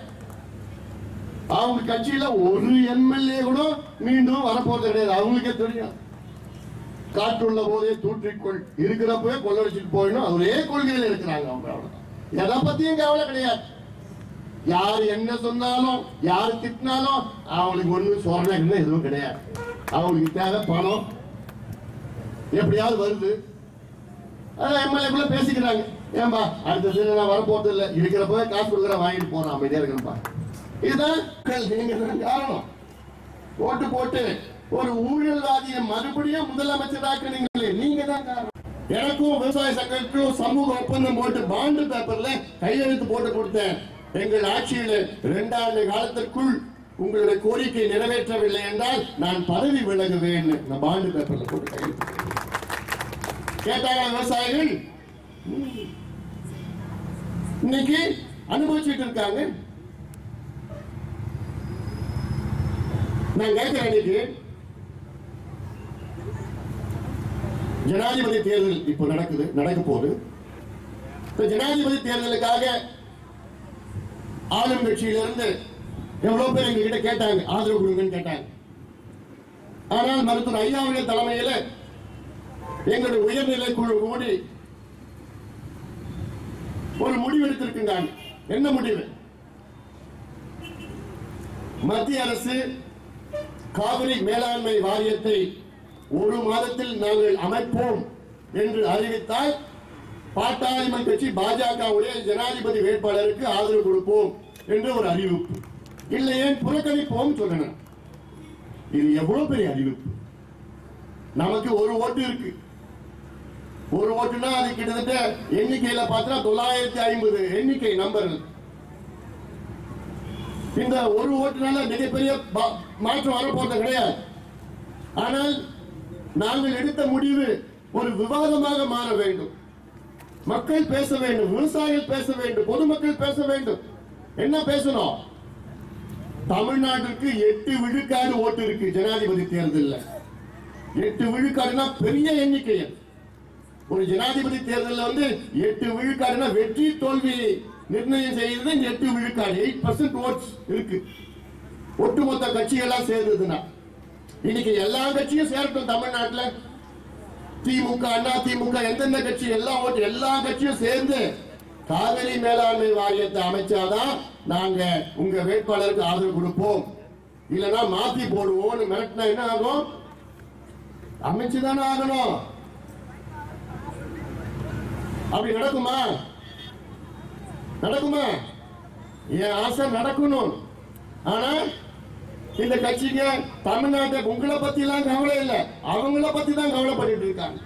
அவங்க கட்சியில ஒரு எம்எல்ஏ கூட மீண்டும் வரப்போறது கிடையாது. அவங்களுக்கே தெரியும், காற்றுள்ள போதே தூற்றிக்கொள், இருக்கிறப்பவே கொள்ளடிச்சிட்டு போயிடணும். ஒரே கொள்கையில் இருக்கிறாங்க. அவங்க எதை பத்தியும் கவலை கிடையாது. யாரு என்ன சொன்னாலும், யாரு திட்டினாலும் அவங்களுக்கு ஒண்ணு சொரணை எதுவும் கிடையாது. அவங்களுக்கு தேவை பணம் எப்படியாவது வருது. எம்எல்ஏக்குள்ள பேசிக்கிறாங்க, ஏன்பா அடுத்த நான் வரப்போறது இல்லை, இருக்கிறப்ப காசு கொடுக்குற வாங்கிட்டு போறான், அமைதியா இருக்கணும்பா. இதுதான் காரணம். ஓட்டு போட்டு ஒரு ஊழல்வாதியை மறுபடியும் முதலமைச்சராக்குனீங்களே, நீங்க தான் காரணம். எனக்கும் விவசாய சங்கத்துக்கும் சமூக ஒப்பந்தம் போட்டு பாண்டு பேப்பர்ல கையெழுத்து போட்டு கொடுத்தேன். எங்கள் ஆட்சியில் 2 ஆண்டு காலத்திற்குள் உங்களுடைய கோரிக்கை நிறைவேற்றவில்லை என்றால் நான் பதவி விலகுவேன். நான் பாண்டு பேப்பர்ல போட்டு கையெழுத்து கேட்டாங்க விவசாயிகள். இன்னைக்கு அனுபவிச்சுட்டு இருக்காங்க. நான் கேட்கிறேன், இன்னைக்கு ஜனாதிபதி தேர்தல் இப்ப நடக்க போகுது. ஜனாதிபதி தேர்தலுக்காக ஆளும் கட்சியிலிருந்து எவ்வளவு பேர் எங்க கிட்ட கேட்டாங்க, ஆதரவு கொடுங்கன்னு கேட்டாங்க. ஆனால் மருத்துவர் ஐயாவுடைய தலைமையில எங்களுடைய உயர்நிலை குழு கூடி ஒரு முடிவு எடுத்திருக்கின்றாங்க. என்ன முடிவு? மத்திய அரசு காவிரி மேலாண்மை வாரியத்தை 1 மாதத்தில் நாங்கள் அமைப்போம் என்று அறிவித்தால் பாட்டாளி கட்சி பாஜகவுடைய ஜனாதிபதி வேட்பாளருக்கு ஆதரவு கொடுப்போம் என்று ஒரு அறிவிப்பு. இல்லையே புறக்கணிப்போம் சொல்லணும். இது எவ்வளவு பெரிய அறிவிப்பு! நமக்கு ஒரு ஓட்டு இருக்கு. ஒரு ஓட்டுனா அது கிட்டத்தட்ட எண்ணிக்கையில பார்த்தா 950 எண்ணிக்கை நம்பர்கள். இந்த ஒரு ஓட்டுனால மிகப்பெரிய மாற்றம் வரப்போறது கிடையாது. ஆனால் நாங்கள் எடுத்த முடிவு ஒரு விவாதமாக மாற வேண்டும். மக்கள் பேச வேண்டும், விவசாயிகள் பேச வேண்டும், பொதுமக்கள் பேச வேண்டும். என்ன பேசணும்? தமிழ்நாட்டிற்கு 8 விழுக்காடு ஓட்டு இருக்கு ஜனாதிபதி தேர்தலில். 8 விழுக்காடுனா பெரிய எண்ணிக்கை. ஒரு ஜனாதிபதி தேர்தலில் 8 விழுக்காடுனா வெற்றி தோல்வி நிர்ணயம் செய்யறது 8 விழுக்காடு, 8% ஓட்ஸ் இருக்கு. ஒட்டுமொத்த கட்சிகள்லாம் சேர்ந்ததுன்னா இன்னைக்கு எல்லா கட்சியும் சேரட்டும் தமிழ்நாட்டில். திமுக, அண்ணா திமுக, எந்தெந்த கட்சி எல்லாம் ஓட்டு, எல்லா கட்சியும் சேர்ந்து காவிரி மேலாண்மை வாரியத்தை அமைச்சாதான் நாங்க உங்க வேட்பாளருக்கு ஆதரவு கொடுப்போம், இல்லைன்னா மாத்தி போடுவோம் மிரட்டினா என்ன ஆகும்? அமைச்சுதானே ஆகணும். அப்படி நடக்குமா? என் ஆசை நடக்கணும். ஆனா இந்த கட்சிங்க தமிழ்நாட்டை உங்களை பத்தி எல்லாம் கவலை இல்லை, அவங்கள பத்தி தான் கவலைப்பட்டு இருக்காங்க.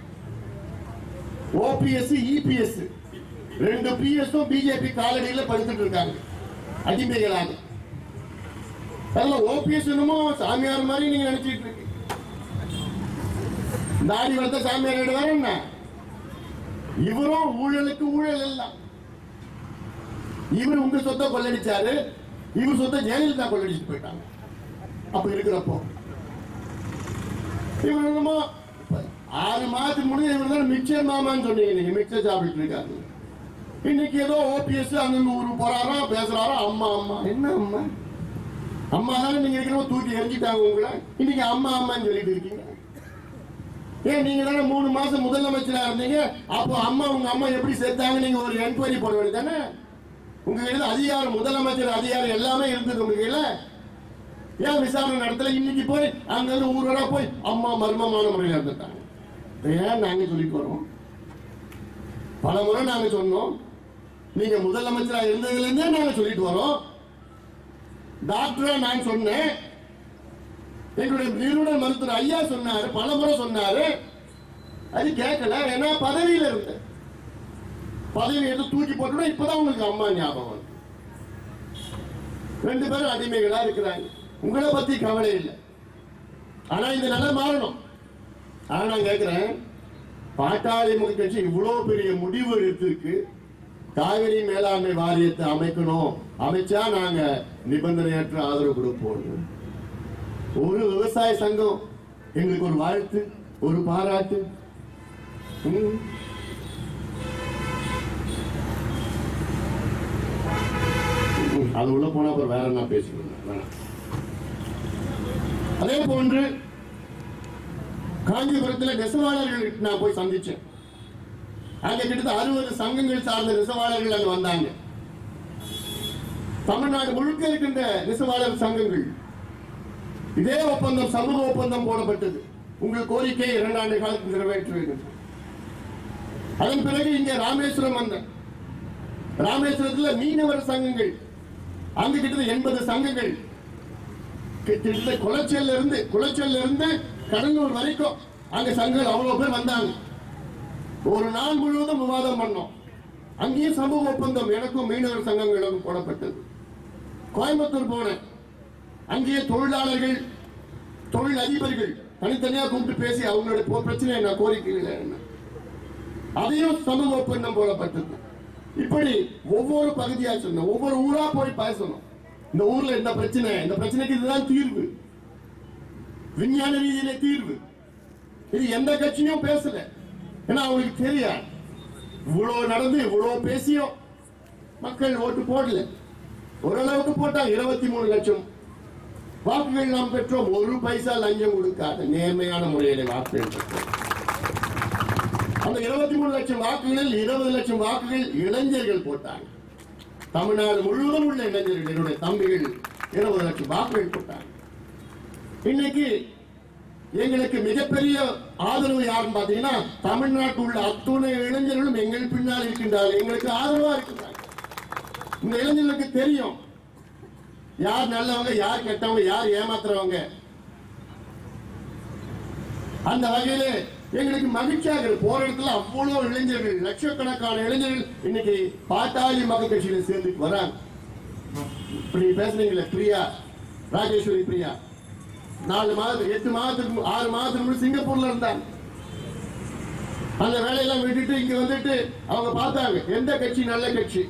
ஓபிஎஸ் இபிஎஸ் 2 பிஎஸும் பிஜேபி காலடியில படுத்துட்டு இருக்காங்க அடிமைகளாக. ஓபிஎஸ் என்னமோ சாமியார் மாதிரி நீங்க நினைச்சிட்டு இருக்கு. தாடி வளர்த்த சாமியார் வேற என்ன? இவரும் ஊழலுக்கு ஊழல் எல்லாம். இவர் உங்க சொத்தை கொள்ளடிச்சாரு, இவர் சொத்தை ஜெயலலிதா கொள்ளடிச்சுட்டு போயிட்டாங்க. அப்ப இருக்கிறப்போ இவர் என்னமோ 6 மாதத்துக்கு முன்னாடி இவர் தான் மிக்சர் மாமான்னு சொன்னீங்க, நீங்க மிக்சர் சாப்பிட்டு இருக்காரு. இன்னைக்கு ஏதோ ஓபிஎஸ் அங்க ஊருக்கு போறாரோ பேசுறாரோ, அம்மா அம்மா என்ன அம்மா அம்மா தானே நீங்க இருக்கிறவங்க தூக்கி எரிஞ்சிட்டாங்க உங்களை, இன்னைக்கு அம்மா அம்மான்னு சொல்லிட்டு இருக்கீங்க. ஏன் நீங்க தானே 3 மாசம் முதலமைச்சரா இருந்தீங்க, அப்போ அம்மா உங்க அம்மா எப்படி சேர்த்தாங்க நீங்க ஒரு என்கொயரி போட வேண்டியது தானே. உங்க கையில அதிகாரம், முதலமைச்சர் அதிகாரம் எல்லாமே இருந்தது உங்க கையில. ஏன் விசாரணை நடத்தல? இன்னைக்கு போய் அங்க இருந்து ஊரோட போய் அம்மா மர்மமான முறையில் இருந்துட்டாங்க. ஏன் நாங்க சொல்லிட்டு வரோம், பல முறை நாங்க சொன்னோம். நீங்க முதலமைச்சரா இருந்ததுல இருந்தே நாங்க சொல்லிட்டு வரோம். டாக்டரா நான் சொன்னேன், எங்களுடைய நிறுவன மருத்துவர் ஐயா சொன்னாரு, பல முறை சொன்னாரு, அது கேட்கல. ஏன்னா பதவியில இருந்த பதவி எடுத்து தூக்கி போட்டோம்னா இப்பதான் உங்களுக்கு அம்மா ஞாபகம் வந்து 2 பேரும் அடிமைகளா இருக்கிறாங்க. உங்களை பத்தி கவலை இல்லை, ஆனா இந்த நிலை மாறணும். ஆனா நான் கேட்கிறேன், பாட்டாளி மக்கள் கட்சி இவ்வளவு பெரிய முடிவு எடுத்திருக்கு, காவிரி மேலாண்மை வாரியத்தை அமைக்கணும், அமைச்சா நாங்க நிபந்தனையற்ற ஆதரவு கொடுப்போம். ஒரு விவசாய சங்கம் எங்களுக்கு ஒரு வாழ்த்து, ஒரு பாராட்டு. அது உள்ள போனா அப்புறம் வேற என்ன பேசிக்கணும். அதே போன்று காஞ்சிபுரத்தில் நெசவாளர்கள் நான் போய் சந்திச்சேன். அங்க கிட்ட 60 சங்கங்கள் சார்ந்த நெசவாளர்கள் அங்க வந்தாங்க. தமிழ்நாடு முழுக்க இருக்கின்ற நெசவாளர் சங்கங்கள் இதே ஒப்பந்தம், சமூக ஒப்பந்தம் போடப்பட்டது. உங்கள் கோரிக்கை 2 ஆண்டு காலத்தில் நிறைவேற்ற வேண்டும். அதன் பிறகு இங்க ராமேஸ்வரம் வந்த ராமேஸ்வரத்தில் மீனவர் சங்கங்கள், அங்க கிட்ட 80 சங்கங்கள், குளச்சல்ல இருந்து கடலூர் வரைக்கும் அங்க சங்கங்கள் அவ்வளவு பேர் வந்தாங்க. ஒரு நாள் முழுவதும் விவாதம் பண்ணோம். அங்கேயும் சமூக ஒப்பந்தம் எனக்கும் மீனவர் சங்கங்களுக்கும் போடப்பட்டது. கோயம்புத்தூர் போனேன், அங்கேயே தொழிலாளர்கள், தொழில் அதிபர்கள் தனித்தனியா கூப்பிட்டு பேசி அவங்களுடைய பிரச்சனை என்ன, கோரிக்கைகள் என்ன, அதையும் சமூக ஒப்பந்தம் போடப்பட்டது. இப்படி ஒவ்வொரு பகுதியா சொன்னோம், ஒவ்வொரு ஊரா போய் பேசணும். இந்த ஊர்ல இந்த பிரச்சனை, இந்த பிரச்சனைக்கு இதுதான் தீர்வு, விஞ்ஞான ரீதியில தீர்வு. இது எந்த கட்சியும் பேசல, ஏன்னா அவங்களுக்கு தெரியாது. இவ்வளவு நடந்து இவ்வளவு பேசியும் மக்கள் ஓட்டு போடல. ஓரளவுக்கு போட்டாங்க. 23 லட்சம் வாக்குகள் நாம் பெற்றோம். 1 பைசா லஞ்சம் கொடுக்காத நேர்மையான முறையில் வாக்குகள் பெற்றோம். அந்த 23 லட்சம் வாக்குகளில் 20 லட்சம் வாக்குகள் இளைஞர்கள் போட்டாங்க. தமிழ்நாடு முழுவதும் உள்ள இளைஞர்கள், என்னுடைய தம்பிகள் 20 லட்சம் வாக்குகள் போட்டாங்க. இன்னைக்கு எங்களுக்கு மிகப்பெரிய ஆதரவு யாருன்னு பாத்தீங்கன்னா, தமிழ்நாட்டில் உள்ள அத்துணை இளைஞர்களும் எங்கள் பின்னால் இருக்கின்றார்கள், எங்களுக்கு ஆதரவா இருக்கின்றார்கள். இந்த இளைஞர்களுக்கு தெரியும் யார் நல்லவங்க, யார் கெட்டவங்க, யார் ஏமாத்துறவங்க. அந்த வகையில எங்களுக்கு மகிழ்ச்சியாக போற இடத்துல அவ்வளவு இளைஞர்கள், லட்சக்கணக்கான இளைஞர்கள் இன்னைக்கு பாட்டாளி மக்கள் கட்சியில சேர்ந்து வராங்க. இப்படி பேசுறீங்களே பிரியா, ராஜேஸ்வரி பிரியா, 4 மாதத்துக்கு 8 மாதத்துக்கு 6 மாதத்துக்கு சிங்கப்பூர்ல இருந்தாங்க. அந்த வேலையெல்லாம் விட்டுட்டு இங்க வந்துட்டு அவங்க பார்த்தாங்க எந்த கட்சி நல்ல கட்சி,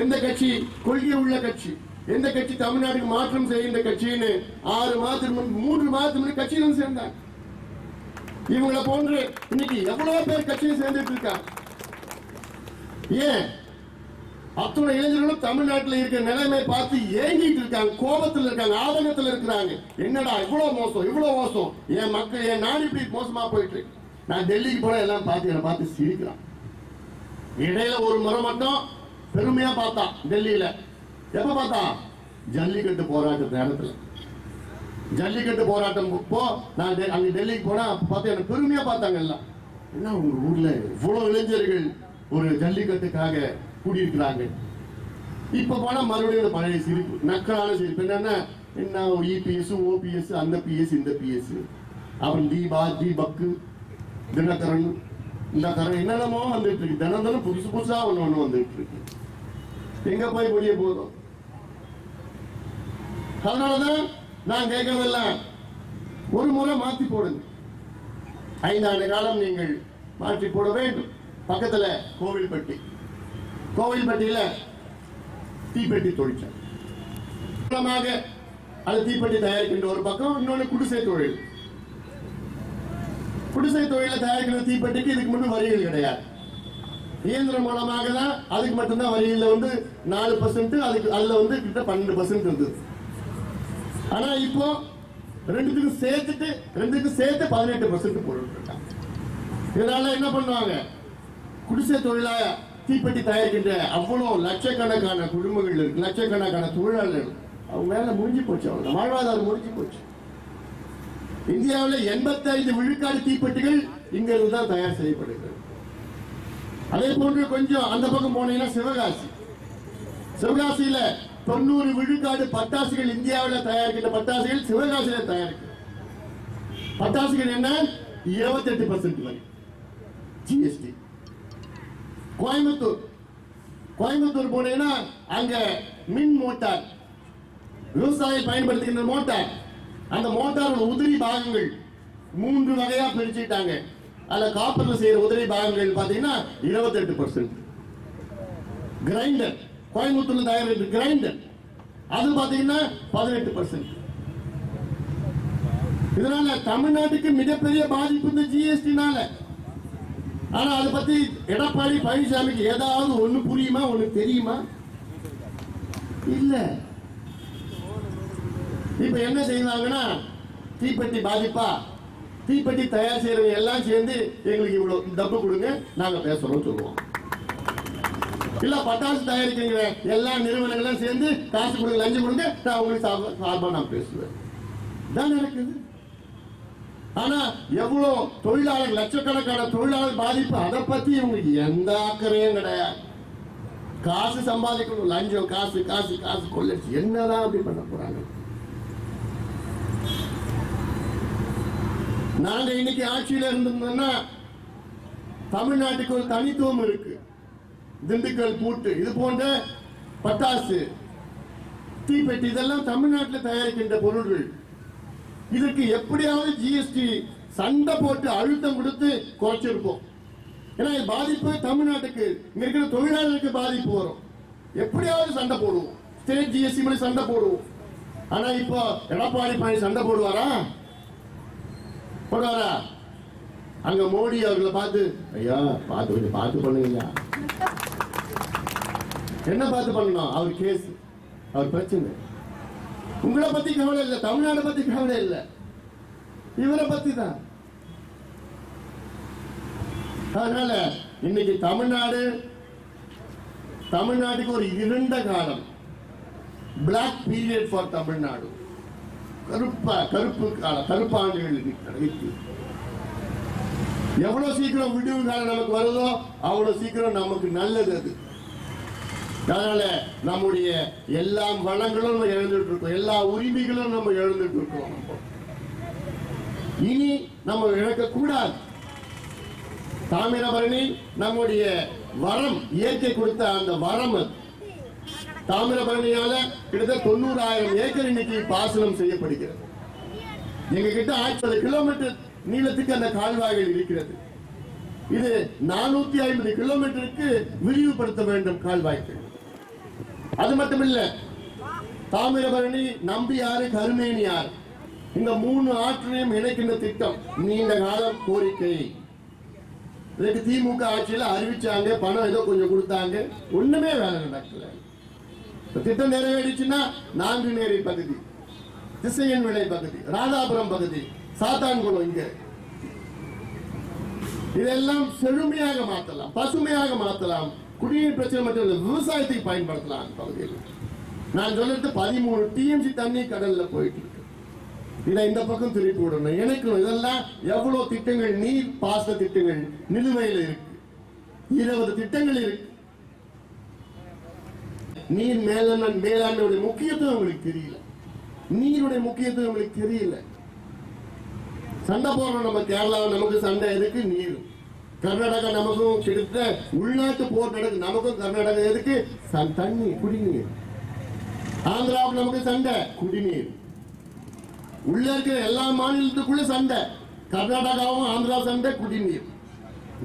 எந்த கட்சி கொள்கை உள்ள கட்சி, எந்த கட்சி தமிழ்நாட்டுக்கு மாற்றம் செய்கின்ற கட்சின்னு 6 மாதத்துக்கு முன்பு 3 மாதத்துக்கு முன்னாடி கட்சியில சேர்ந்தாங்க. இவங்களை போன்று இன்னைக்கு எவ்வளவு பேர் கட்சியை சேர்ந்துட்டு இருக்காங்க. ஏன் அத்துணை இளைஞர்களும் தமிழ்நாட்டில் இருக்கிற நிலைமை பார்த்து ஏங்கிட்டு இருக்காங்க, கோபத்தில் இருக்காங்க, ஆதங்கத்தில் இருக்கிறாங்க. என்னடா இவ்வளவு மோசம், இவ்வளவு மோசம், என் மக்கள், என் நாடு இப்படி மோசமா போயிட்டு. நான் டெல்லிக்கு போன எல்லாம் பார்த்து என்னை பார்த்து சிரிக்கிறான். இடையில ஒரு முறை மட்டும் பெருமையா பார்த்தான் டெல்லியில. எப்ப பார்த்தா? ஜல்லிக்கட்டு போராட்ட நேரத்தில். ஜல்லிக்கட்டு போராட்டம் போ நான் அங்க டெல்லிக்கு போனா பார்த்து எனக்கு பெருமையா பார்த்தாங்க எல்லாம். என்ன உங்க ஊர்ல இவ்வளவு இளைஞர்கள் ஒரு ஜல்லிக்கட்டுக்காக கூடியிருக்கிறாங்க. இப்ப போனா மறுபடியும் பழைய சிரிப்பு, நக்கலான சிரிப்பு. என்னன்னா என்ன இபிஎஸ், ஓபிஎஸ், அந்த பிஎஸ், இந்த பிஎஸ், அப்புறம் தீபக், தினகரன், இந்த கரன் என்னென்னமோ வந்துட்டு இருக்கு. தினம் புதுசு புதுசா ஒண்ணு வந்துட்டு இருக்கு. எங்க போய் முடிய போதும். அதனாலதான் நான் கேட்கறதெல்லாம் ஒரு முறை மாற்றி போடுங்க. 5 ஆண்டு காலம் நீங்கள் மாற்றி போட வேண்டும். பக்கத்துல கோவில்பட்டி, கோவில்பட்டியில தீப்பெட்டி தொழிற்சாலை மூலமாக அது தீப்பெட்டி தயாரிக்கின்ற ஒரு பக்கம், இன்னொன்று குடிசை தொழில். குடிசை தொழில தயாரிக்கிற தீப்பெட்டிக்கு இதுக்கு மட்டும் வரிகள் கிடையாது. இயந்திரம் மூலமாக தான் அதுக்கு மட்டும்தான் வரியில் வந்து 4%, அதுக்கு அதுல வந்து கிட்ட 12% இருந்தது. ஆனா இப்போ ரெண்டுக்கும் சேர்த்து 18% போட்டுருக்காங்க. இதனால என்ன பண்ணுவாங்க, குடிசை தொழிலா தீப்பெட்டி தயாரிக்கின்ற அவ்வளவு லட்சக்கணக்கான குடும்பங்கள் இருக்கு, லட்சக்கணக்கான தொழிலாளர்கள், அவங்க மேல முடிஞ்சு போச்சு, அவங்க வாழ்வாதாரம் முடிஞ்சு போச்சு. இந்தியாவில் 85 விழுக்காடு தீப்பெட்டிகள் இங்க இருந்து தான் தயார் செய்யப்படுகிறது. அதே போன்று கொஞ்சம் அந்த பக்கம் போனீங்கன்னா சிவகாசியில 90 விழுக்காடு பட்டாசுகள் இந்தியாவில் தயாரிக்கின்ற பட்டாசுகள் சிவகாசியில தயாரிக்க. பட்டாசுகள் என்ன 28% வரி ஜிஎஸ்டி. கோயம்புத்தூர் போனீங்கன்னா அங்க மின் மோட்டார், விவசாயம் பயன்படுத்துகின்ற மோட்டார், அந்த மோட்டார் உதிரி பாகங்கள் 3 வகையா பிரிச்சுட்டாங்க. அதுல காப்பர்ல செய்யற உதிரி பாகங்கள் பாத்தீங்கன்னா 28%. கிரைண்டர், கோயம்புத்தூர்ல தயாரிக்கிற கிரைண்டர் அது பாத்தீங்கன்னா 18%. இதனால தமிழ்நாட்டுக்கு மிகப்பெரிய பாதிப்பு இந்த ஜிஎஸ்டினால. ஆனா அதை பத்தி எடப்பாடி பழனிசாமிக்கு ஏதாவது ஒண்ணு புரியுமா, ஒண்ணு தெரியுமா? இல்ல. இப்ப என்ன செய்வாங்கன்னா, தீப்பெட்டி பாதிப்பா, தீப்பெட்டி தயார் செய்யறவங்க எல்லாம் சேர்ந்து எங்களுக்கு இவ்வளவு டப்பு கொடுங்க, நாங்க பேசுறோம் சொல்லுவோம். இல்ல பட்டாசு தயாரிக்கிற எல்லா நிறுவனங்களும் சேர்ந்து காசு கொடுங்க, லஞ்சம் கொடுங்க, நான் உங்களுக்கு சார்பா நான் பேசுவேன். தான் நடக்குது. ஆனா எவ்வளவு தொழிலாளர், லட்சக்கணக்கான தொழிலாளர் பாதிப்பு, அதை பத்தி இவங்களுக்கு எந்த அக்கறையும் கிடையாது. காசு சம்பாதிக்கணும், லஞ்சம், காசு காசு காசு கொள்ளடிச்சு என்னதான் அப்படி பண்ண போறாங்க. நாங்க இன்னைக்கு ஆட்சியில இருந்தோம்னா தமிழ்நாட்டுக்கு ஒரு தனித்துவம் இருக்கு. திண்டுக்கல் பூட்டு, இது போன்ற பட்டாசு, தீப்பெட்டி, இதெல்லாம் தமிழ்நாட்டில் தயாரிக்கின்ற பொருள்கள். இதுக்கு எப்படியாவது ஜிஎஸ்டி சண்டை போட்டு அழுத்தம் கொடுத்து குறைச்சிருப்போம். ஏன்னா பாதிப்பு தமிழ்நாட்டுக்கு, இங்க இருக்கிற தொழிலாளர்களுக்கு பாதிப்பு வரும். எப்படியாவது சண்டை போடுவோம், ஸ்டேட் ஜிஎஸ்டி மாதிரி சண்டை போடுவோம். ஆனா இப்போ எடப்பாடி பழனிசாமி சண்டை போடுவாரா? போடுவாரா? அங்க மோடி அவர்களை பார்த்து, ஐயா பார்த்து கொஞ்சம் பார்த்து பண்ணுங்க. என்ன பார்த்து பண்ணணும்? அவர் கேஸ், அவர் பிரச்சனை. உங்களை பத்தி கவலை இல்லை, தமிழ்நாடு பத்தி கவலை இல்லை, இவரை பத்தி தான். அதனால இன்னைக்கு தமிழ்நாட்டுக்கு ஒரு இருண்ட காலம், பிளாக் பீரியட் ஃபார் தமிழ்நாடு. கருப்பு காலம், கருப்பாண்டுகள் இருக்கு. எவ்வளவு சீக்கிரம் விடுவு காலம் நமக்கு வருதோ அவ்வளவு சீக்கிரம் நமக்கு நல்லது அது. அதனால நம்முடைய எல்லா வளங்களும் நம்ம இழந்துட்டு இருக்கோம், எல்லா உரிமைகளும் நம்ம இழந்துட்டு இருக்கோம். இனி நம்ம இழக்க கூடாது. தாமிரபரணி நம்முடைய வரம், இயற்கை கொடுத்த அந்த வரம். தாமிரபரணியால கிட்டத்தட்ட 90,000 ஏக்கர் இன்னைக்கு பாசனம் செய்யப்படுகிறது. எங்க கிட்ட 50 கிலோமீட்டர் நீளத்துக்கு அந்த கால்வாய்கள் இருக்கிறது. இது 450 கிலோமீட்டருக்கு விரிவுபடுத்த வேண்டும் கால்வாய்கள். அது மட்டுமில்ல, தாமிரபரணி, நம்பியாறு, கருமேனியாறு, இந்த 3 ஆற்றையும் இணைக்கின்ற திட்டம் நீண்ட காலம் கோரிக்கை. இதுக்கு திமுக ஆட்சியில் அறிவிச்சாங்க, பணம் ஏதோ கொஞ்சம் கொடுத்தாங்க, ஒண்ணுமே வேலை நடக்கல. திட்டம் நிறைவேறிச்சுன்னா நாங்குநேரி பகுதி, திசையன் விளை பகுதி, ராதாபுரம் பகுதி, சாத்தான்குளம், இங்க இதெல்லாம் செழுமையாக மாற்றலாம், பசுமையாக மாற்றலாம். குடிநீர் பிரச்சனை மட்டும் இல்லை, விவசாயத்துக்கு பயன்படுத்தலாம். பகுதியில் நான் சொல்றது 13 டிஎம்சி தண்ணி கடல்ல போயிட்டு இருக்கு. இதை இந்த பக்கம் திருப்பி விடணும், இணைக்கணும். இதெல்லாம் எவ்வளவு திட்டங்கள், நீர் பாசன திட்டங்கள் நிலுவையில் இருக்கு. 20 திட்டங்கள் இருக்கு. நீர் மேலாண்மையுடைய முக்கியத்துவம் உங்களுக்கு தெரியல, நீருடைய முக்கியத்துவம் உங்களுக்கு தெரியல. சண்டை போடுறோம் நம்ம கேரளா, நமக்கு சண்டை எதுக்கு? நீர். கர்நாடகா நமக்கும் கிட்ட உள்நாட்டு போர் நடக்குது, நமக்கும் கர்நாடகா எதுக்கு? தண்ணி, குடிநீர். ஆந்திராவுக்கு நமக்கு சண்டை, குடிநீர். உள்ள இருக்கிற எல்லா மாநிலத்துக்குள்ள சண்டை, கர்நாடகாவும் ஆந்திரா சண்டை, குடிநீர்.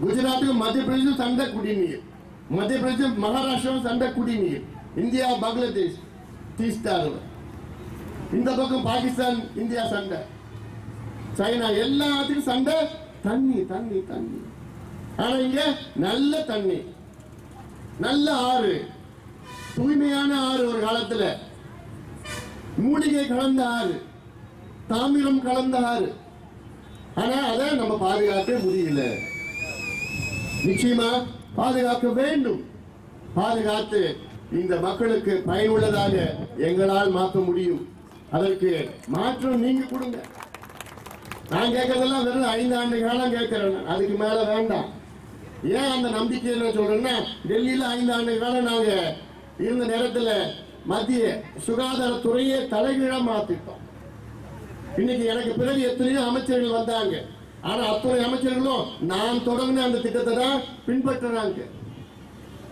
குஜராத்துக்கும் மத்திய பிரதேசம் சண்டை, குடிநீர். மத்திய பிரதேசம் மகாராஷ்டிராவும் சண்டை, குடிநீர். இந்தியா பங்களாதேஷ் தீஸ்தார், இந்த பக்கம் பாகிஸ்தான் இந்தியா சண்டை, சைனா எல்லாத்துக்கும் சண்டை. தண்ணி தண்ணி தண்ணி. ஆனா இங்க நல்ல தண்ணி, நல்ல ஆறு, தூய்மையான ஆறு, ஒரு காலத்துல மூலிகை கலந்த ஆறு, தாமிரம் கலந்த ஆறு. ஆனா அதை நம்ம பாதுகாக்க முடியல. நிச்சயமா பாதுகாக்க வேண்டும். பாதுகாத்து இந்த மக்களுக்கு பயனுள்ளதாக எங்களால் மாற்ற முடியும். அதற்கு மாற்றம் நீங்க கொடுங்க. நான் கேட்கறதெல்லாம் வெறும் 5 ஆண்டு காலம் கேட்கிறேன், அதுக்கு மேல வேண்டாம். ஏன் அந்த நம்பிக்கையில சொல்றேன்னா, டெல்லியில 5 ஆண்டு காலம் நாங்க இருந்த நேரத்துல மத்திய சுகாதாரத்துறையை தலைகீழா மாத்திட்டோம். இன்னைக்கு எனக்கு பிறகு எத்தனையோ அமைச்சர்கள் வந்தாங்க. ஆனா அத்துறை அமைச்சர்களும் நான் தொடங்கின அந்த திட்டத்தை தான் பின்பற்றுறாங்க.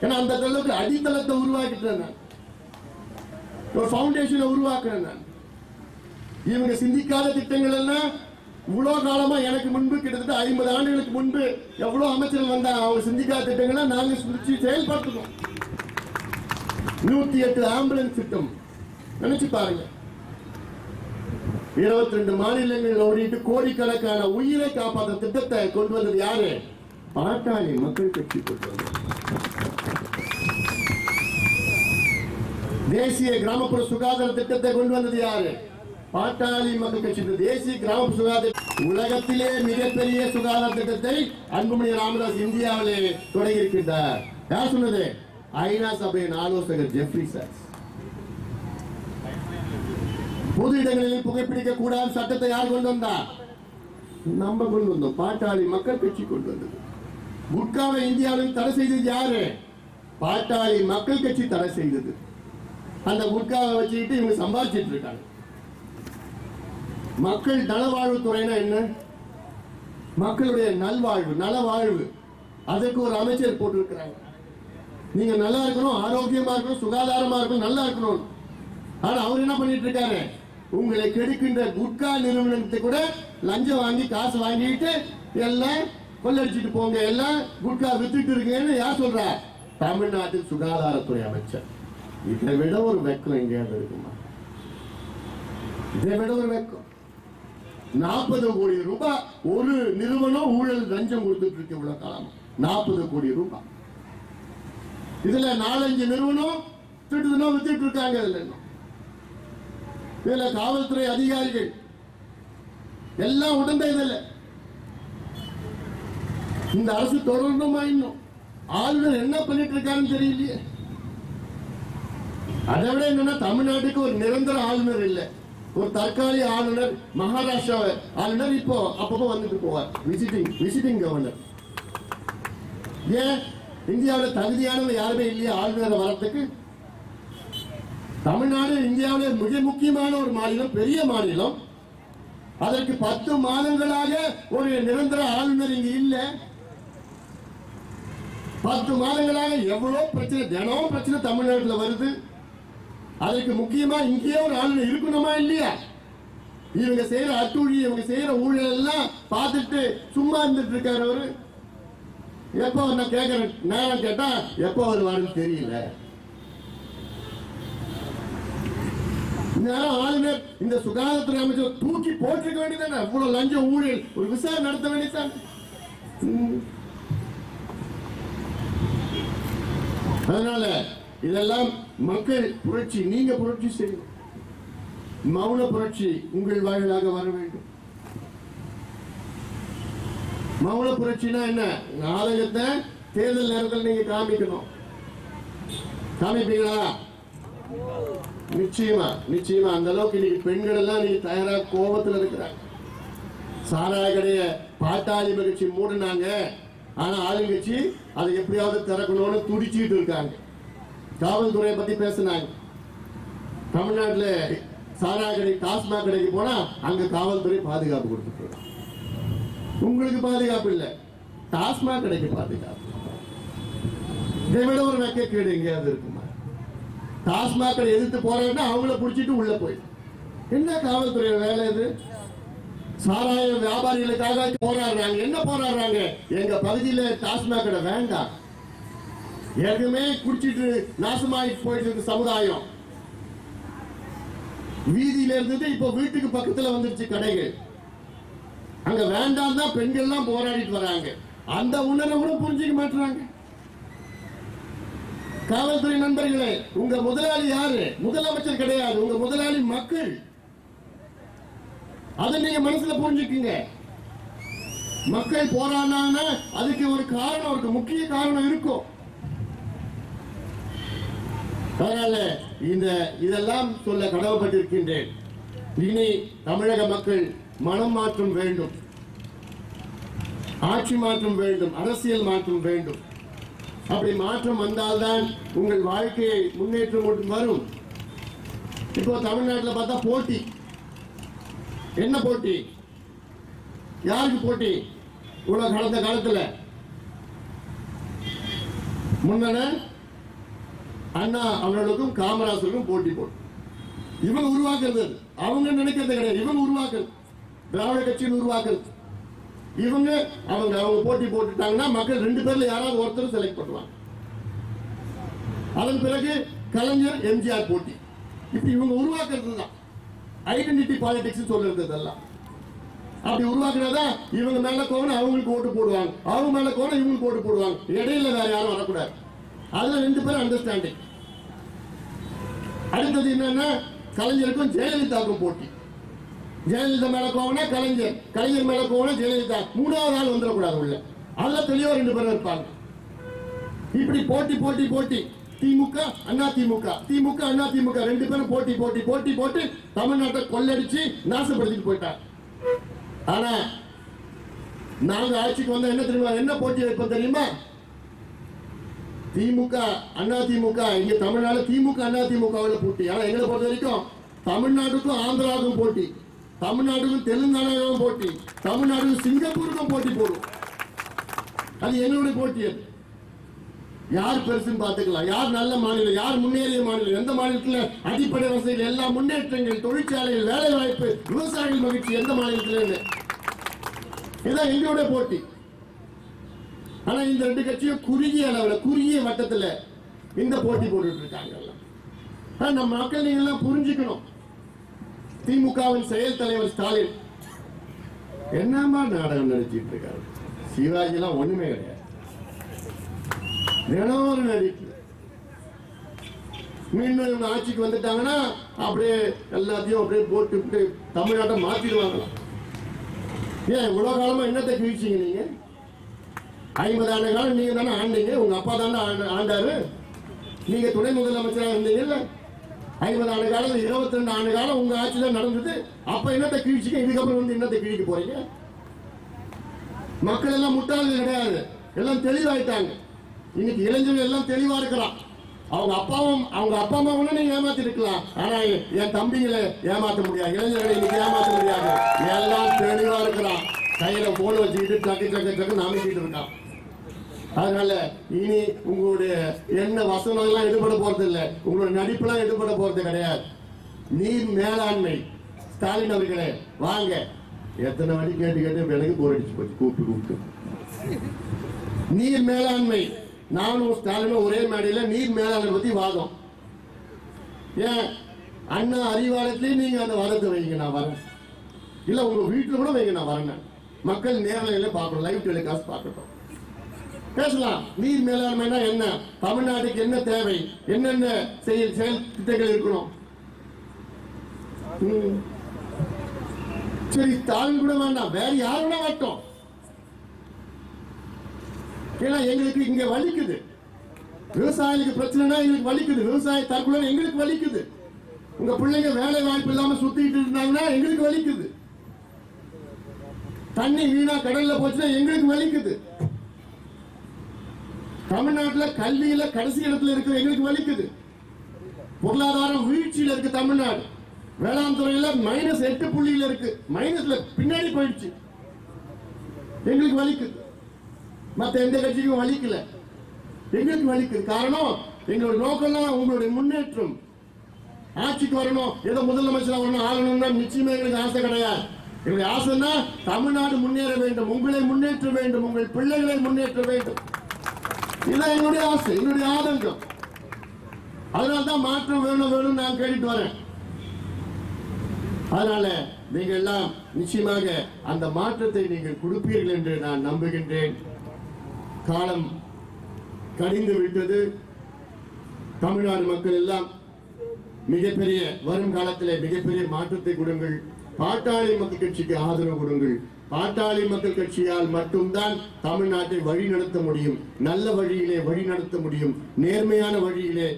ஏன்னா அந்த அளவுக்கு அடித்தளத்தை உருவாக்கிட்டேன் நான், ஒரு பவுண்டேஷனை உருவாக்குறேன் நான். இவங்க சிந்திக்காத திட்டங்கள் எல்லாம் இவ்வளவு காலமா எனக்கு முன்பு கிட்டத்தட்ட 50 ஆண்டுகளுக்கு முன்பு எவ்வளவு அமைச்சர்கள் வந்தாங்க, அவங்க சிந்திக்காத திட்டங்களை நாங்க செயல்படுத்தணும். 108 ஆம்புலன்ஸ் திட்டம் நினைச்சு பாருங்க. 22 மாநிலங்களில் ஓடிட்டு கோடிக்கணக்கான உயிரை காப்பாற்ற திட்டத்தை கொண்டு வந்தது யாரு? பாட்டாளி மக்கள் கட்சி கொண்டு வந்தது. தேசிய கிராமப்புற சுகாதார திட்டத்தை கொண்டு வந்தது யாரு? பாட்டாளி மக்கள் கட்சி. தேசிய கிராமப்புற சுகாதார உலகத்திலே மிகப்பெரிய சுகாதார திட்டத்தை அன்புமணி ராமதாஸ் இந்தியாவிலே தொடங்கி இருக்கின்றார். யார் சொன்னது? ஐநா சபையின் ஆலோசகர் ஜெஃப்ரி சாக்ஸ். பொது இடங்களில் புகைப்பிடிக்க கூடாத சட்டத்தை யார் கொண்டு வந்தா? நம்ம கொண்டு வந்தோம். பாட்டாளி மக்கள் கட்சி கொண்டு வந்தது. குட்காவை இந்தியாவில் தடை செய்தது யாரு? பாட்டாளி மக்கள் கட்சி தடை செய்தது. அந்த குட்காவை வச்சுக்கிட்டு இவங்க சம்பாதிச்சிட்டு இருக்காங்க. மக்கள் நலவாழ்வு துறைனா என்ன? மக்களுடைய நல்வாழ்வு, நலவாழ்வு, அதுக்கு ஒரு அமைச்சர் போட்டு இருக்கிறாங்க. நீங்க நல்லா இருக்கணும், ஆரோக்கியமா இருக்கணும், சுகாதாரமா இருக்கணும், நல்லா இருக்கணும். ஆனா அவர் என்ன பண்ணிட்டு இருக்காரு? உங்களை கெடுக்கின்ற குட்கா நிறுவனத்தை கூட லஞ்சம் வாங்கி காசு வாங்கிட்டு எல்லாம் கொள்ளடிச்சிட்டு போங்க, எல்லாம் குட்கா வித்துட்டு இருக்கீங்கன்னு யார் சொல்ற? தமிழ்நாட்டில் சுகாதாரத்துறை அமைச்சர். இதை விட ஒரு வெக்கம் எங்கேயாவது இருக்குமா? இதை விட ஒரு வெக்கம். 40 கோடி ரூபாய் ஒரு நிறுவனம் ஊழல் லஞ்சம் கொடுத்துட்டு இருக்கு இவ்வளவு காலம். 40 கோடி ரூபாய். இதுல 4-5 நிறுவனம் திட்டுதுன்னா வித்துட்டு இருக்காங்க. இதுல காவல்துறை அதிகாரிகள் எல்லாம் உடந்த இதில் இந்த அரசு தொடரணுமா? இன்னும் ஆளுநர் என்ன பண்ணிட்டு இருக்காருன்னு தெரியலையே. அதை விட என்னன்னா, தமிழ்நாட்டுக்கு ஒரு நிரந்தர ஆளுநர் இல்லை, ஒரு தற்காலிக ஆளுநர். மகாராஷ்டிரா ஆளுநர் இப்போ அப்பப்போ வந்துட்டு போவார், விசிட்டிங் கவர்னர். ஏன் இந்தியாவில் தகுதியானவங்க யாருமே இல்லையா ஆளுநரை வரத்துக்கு? தமிழ்நாடு இந்தியாவில் மிக முக்கியமான ஒரு மாநிலம், பெரிய மாநிலம். அதற்கு 10 மாதங்களாக ஒரு நிரந்தர ஆளுநர் இங்க இல்ல. 10 மாதங்களாக எவ்வளவு பிரச்சனை, தினமும் பிரச்சனை தமிழ்நாட்டில் வருது. அதற்கு முக்கியமா இங்கேயே ஒரு ஆளுநர் இருக்கணுமா இல்லையா? இவங்க செய்யற அட்டூழி, இவங்க செய்யற ஊழல் எல்லாம் பார்த்துட்டு சும்மா இருந்துட்டு இருக்காரு அவரு. எப்போ நான் கேட்கிறேன், நேரம் கேட்டா எப்போ வருவாருன்னு தெரியல. ஆளுநர் இந்த சுகாதாரத்துறை அமைச்சர் தூக்கி போட்டிருக்க வேண்டியதானே? அவ்வளவு லஞ்சம் ஊழல், ஒரு விசாரணை நடத்த வேண்டியதான். அதனால இதெல்லாம் மக்கள் புரட்சி, நீங்க புரட்சி செய்யணும். மௌன புரட்சி உங்கள் வாயிலாக வர வேண்டும். மௌன புரட்சினா என்ன? நாடகத்தை தேர்தல் நேரத்தில் நீங்க காமிக்கணும். காமிப்பீங்களா? நிச்சயமா நிச்சயமா. அந்த அளவுக்கு இன்னைக்கு பெண்கள் எல்லாம் நீங்க தயாராக கோபத்தில் இருக்கிறாங்க. சாராய கடைய பாட்டாளி கட்சி மூடினாங்க, ஆனா ஆளுங்கட்சி அதை எப்படியாவது திறக்கணும்னு துடிச்சிட்டு இருக்காங்க. காவல்துறையை பத்தி பேசினாங்க. தமிழ்நாட்டில் சாராய கடை, டாஸ்மாக் கடைக்கு போனா அங்க காவல்துறை பாதுகாப்பு கொடுத்துட்டு, உங்களுக்கு பாதுகாப்பு இல்லை, டாஸ்மாக் கடைக்கு பாதுகாப்பு. இதை விட ஒரு வெக்கக்கேடு எங்கேயாவது இருக்குமா? டாஸ்மாக் கடை எதிர்த்து போறாங்கன்னா அவங்கள பிடிச்சிட்டு உள்ள போயிடும். என்ன காவல்துறை வேலை இது? சாராய வியாபாரிகளுக்காக போராடுறாங்க. என்ன போராடுறாங்க? எங்க பகுதியில் டாஸ்மாக் கடை வேண்டாம், ஏற்கனவே குடிச்சிட்டு நாசமாயிட்டு போயிட்டு இருக்க சமுதாயம் வீதியில இருந்தது இப்போ வீட்டுக்கு பக்கத்துல வந்துருச்சு கடைகள். அங்க வேண்டாம் தான் பெண்கள் எல்லாம் போராடிட்டு வராங்க. அந்த உணர்வை கூட புரிஞ்சுக்க மாட்டாங்க. காவல்துறை நண்பர்களே, உங்க முதலாளி யாரு? முதலமைச்சர் கிடையாது, உங்க முதலாளி மக்கள். அதை நீங்க மனசுல புரிஞ்சுக்குங்க. மக்கள் போராடினாங்கன்னா அதுக்கு ஒரு காரணம் இருக்கு, முக்கிய காரணம் இருக்கும். அதனால இதெல்லாம் சொல்ல கடமைப்பட்டிருக்கின்றேன். இனி தமிழக மக்கள் மனம் மாற்றம் வேண்டும், ஆட்சி மாற்றம் வேண்டும், அரசியல் மாற்றம் வேண்டும். அப்படி மாற்றம் வந்தால்தான் உங்கள் வாழ்க்கையை முன்னேற்றம் வரும். இப்போ தமிழ்நாட்டில் பார்த்தா போட்டி. என்ன போட்டி? யாருக்கு போட்டி? இவ்வளவு கடந்த காலத்தில் முன்ன அண்ணா அவர்களுக்கும் காமராஜருக்கும் போட்டி போட்டு இவங்க உருவாக்குறது, அவங்க நினைக்கிறது கிடையாது. இவங்க உருவாக்குறது, திராவிட கட்சியில் உருவாக்குறது. இவங்க அவங்க போட்டி போட்டுட்டாங்கன்னா மக்கள் ரெண்டு பேர்ல யாராவது ஒருத்தர் செலக்ட் பண்ணுவாங்க. அதன் பிறகு கலைஞர் எம்ஜிஆர் போட்டி. இப்ப இவங்க உருவாக்குறது தான் ஐடென்டிட்டி பாலிடிக்ஸ் சொல்றது. எல்லாம் அப்படி உருவாக்குறதா இவங்க மேல கோவன அவங்களுக்கு ஓட்டு போடுவாங்க, அவங்க மேல கோவன இவங்களுக்கு ஓட்டு போடுவாங்க. இடையில வேற யாரும் வரக்கூடாது. அதுல ரெண்டு பேரும் அண்டர்ஸ்டாண்டிங். அடுத்தது என்னன்னா கலைஞருக்கும் ஜெயலலிதாவுக்கும் போட்டி. ஜெயலலிதா மேல கோவனா கலைஞர், கலைஞர் மேல கோவனா ஜெயலலிதா. மூணாவது ஆள் வந்துடக்கூடாது உள்ள. அதுல தெளிவா ரெண்டு பேரும் இருப்பாங்க. இப்படி போட்டி போட்டி போட்டி. திமுக அண்ணா திமுக, திமுக அண்ணா திமுக ரெண்டு பேரும் போட்டி போட்டி போட்டி போட்டு தமிழ்நாட்டை கொள்ளடிச்சு நாசப்படுத்திட்டு போயிட்டாங்க. ஆனா நாங்க ஆட்சிக்கு வந்தா என்ன தெரியுமா, என்ன போட்டி வைப்போம் தெரியுமா? திமுக அண்ணா திமுக. இங்க தமிழ்நாடு திமுக அண்ணா திமுக போட்டி. ஆனா எங்களை பொறுத்த வரைக்கும் தமிழ்நாட்டுக்கும் ஆந்திராவுக்கும் போட்டி, தமிழ்நாட்டுக்கும் தெலுங்கானாவுக்கும் போட்டி, தமிழ்நாட்டுக்கும் சிங்கப்பூருக்கும் போட்டி போடும். அது எங்களுடைய போட்டி. அது யார் பெருசுன்னு பார்த்துக்கலாம். யார் நல்ல மாநிலம், யார் முன்னேறிய மாநிலம், எந்த மாநிலத்தில் அடிப்படை வசதிகள், எல்லா முன்னேற்றங்கள், தொழிற்சாலைகள், வேலை வாய்ப்பு, விவசாயிகள் மகிழ்ச்சி எந்த மாநிலத்தில், இதுதான் எங்களுடைய போட்டி. ஆனா இந்த ரெண்டு கட்சியும் குறுகிய அளவில், குறுகிய வட்டத்தில் இந்த போட்டி போட்டுட்டு இருக்காங்க. நம்ம மக்கள் நீங்க எல்லாம் புரிஞ்சுக்கணும். திமுகவின் செயல் தலைவர் ஸ்டாலின் என்னமா நாடகம் நடிச்சிட்டு இருக்காரு. சிவாஜி எல்லாம் ஒண்ணுமே கிடையாது. தினம் ஒரு நடிப்பு. மீண்டும் ஆட்சிக்கு வந்துட்டாங்கன்னா அப்படியே எல்லாத்தையும் அப்படியே போட்டு தமிழ்நாட்டை மாத்திடுவாங்களாம். ஏன் இவ்வளவு காலமா என்னத்தை கிழிச்சிங்க நீங்க? 50 ஆண்டு காலம் நீங்க தானே ஆண்டீங்க, உங்க அப்பா தானே ஆண்டாரு. நீங்க துணை முதலமைச்சராக இருந்தீங்கல்ல. 50 ஆண்டு காலம், 22 ஆண்டு காலம் உங்க ஆட்சியில நடந்தது. அப்ப என்னத்தை கிழிச்சிங்க? இதுக்கப்புறம் வந்து என்னத்தை கிழிக்க போறீங்க? மக்கள் எல்லாம் முட்டாள்கள் கிடையாது, எல்லாம் தெளிவாயிட்டாங்க. இன்னைக்கு இளைஞர்கள் எல்லாம் தெளிவா இருக்கிறான். அவங்க அப்பா அம்மாவும் நீங்க ஏமாத்தி இருக்கலாம். ஆனா என் தம்பிகளை ஏமாத்த முடியாது, இளைஞர்களை இன்னைக்கு ஏமாத்த முடியாது. எல்லாம் தெளிவா இருக்கிறான். கையில போன் வச்சுக்கிட்டு டக்கு டக்கு டக்கு நாமிக்கிட்டு இருக்கான். அதனால இனி உங்களுடைய என்ன வசனம் எல்லாம் ஈடுபட போறது இல்லை, உங்களுடைய நடிப்புலாம் ஈடுபட போறது கிடையாது. நீர் மேலாண்மை. ஸ்டாலின் அவர்களே வாங்க. எத்தனை வாட்டி கேட்டு கேட்டு எனக்கு போர் அடிச்சு போச்சு. கூப்பிட்டு நீர் மேலாண்மை. நானும் ஸ்டாலினும் ஒரே மேடையில நீர் மேலாண்மை பத்தி வாதம். ஏன் அண்ணா அறிவாலயத்திலேயே நீங்க அந்த வாதத்தை வைங்க, நான் வரேன். இல்ல உங்க வீட்டுல கூட வைங்க, நான் வரேன். மக்கள் நேரலையில பார்க்கணும், லைவ் டெலிகாஸ்ட் பார்க்கட்டும், பேசலாம். நீர் மேலாண்மைனா என்ன, தமிழ்நாட்டுக்கு என்ன தேவை, என்னென்ன செயல் திட்டங்கள் இருக்கணும். சரி ஸ்டாலின் கூட வேண்டாம், வேற யாரும் வரட்டும். ஏன்னா எங்களுக்கு இங்க வலிக்குது. விவசாயிகளுக்கு பிரச்சனைனா எங்களுக்கு வலிக்குது. விவசாய தற்கொலை எங்களுக்கு வலிக்குது. உங்க பிள்ளைங்க வேலை வாய்ப்பு இல்லாம சுத்திட்டு இருந்தாங்கன்னா எங்களுக்கு வலிக்குது. தண்ணி வீணா கடல்ல போச்சுன்னா எங்களுக்கு வலிக்குது. தமிழ்நாட்டில் கல்வியில கடைசி இடத்துல இருக்கு, எங்களுக்கு வலிக்குது. பொருளாதாரம் வீழ்ச்சியில இருக்கு தமிழ்நாடு. வேளாண் துறையில -8 புள்ளியில இருக்கு, மைனஸ்ல பின்னாடி போயிடுச்சு. எங்களுக்கு வலிக்குது. மற்ற எந்த கட்சிக்கும் வலிக்கல, எங்களுக்கு வலிக்குது. காரணம் எங்களுடைய நோக்கம் உங்களுடைய முன்னேற்றம். ஆட்சிக்கு வரணும், ஏதோ முதலமைச்சர் வரணும், ஆகணும்னா நிச்சயமா எங்களுக்கு ஆசை கிடையாது. எங்களுடைய ஆசைன்னா தமிழ்நாடு முன்னேற வேண்டும், உங்களை முன்னேற்ற வேண்டும், உங்கள் பிள்ளைகளை முன்னேற்ற வேண்டும். இதுதான் என்னுடைய ஆசை, என்னுடைய ஆதங்கம். அதனால்தான் மாற்றம் வேணும் நான் கேட்டுட்டு வரேன். அதனால நீங்கள் எல்லாம் நிச்சயமாக அந்த மாற்றத்தை நீங்கள் கொடுப்பீர்கள் என்று நான் நம்புகின்றேன். காலம் கடிந்து விட்டது. தமிழ்நாடு மக்கள் எல்லாம் மிகப்பெரிய வரும் காலத்திலே மிகப்பெரிய மாற்றத்தை கொடுங்கள். பாட்டாளி மக்கள் கட்சிக்கு ஆதரவு கொடுங்கள். பாட்டாளி மக்கள் கட்சியால் மட்டும்தான் தமிழ்நாட்டை வழி நடத்த முடியும். நல்ல வழியிலே வழி நடத்த முடியும். நேர்மையான வழியிலே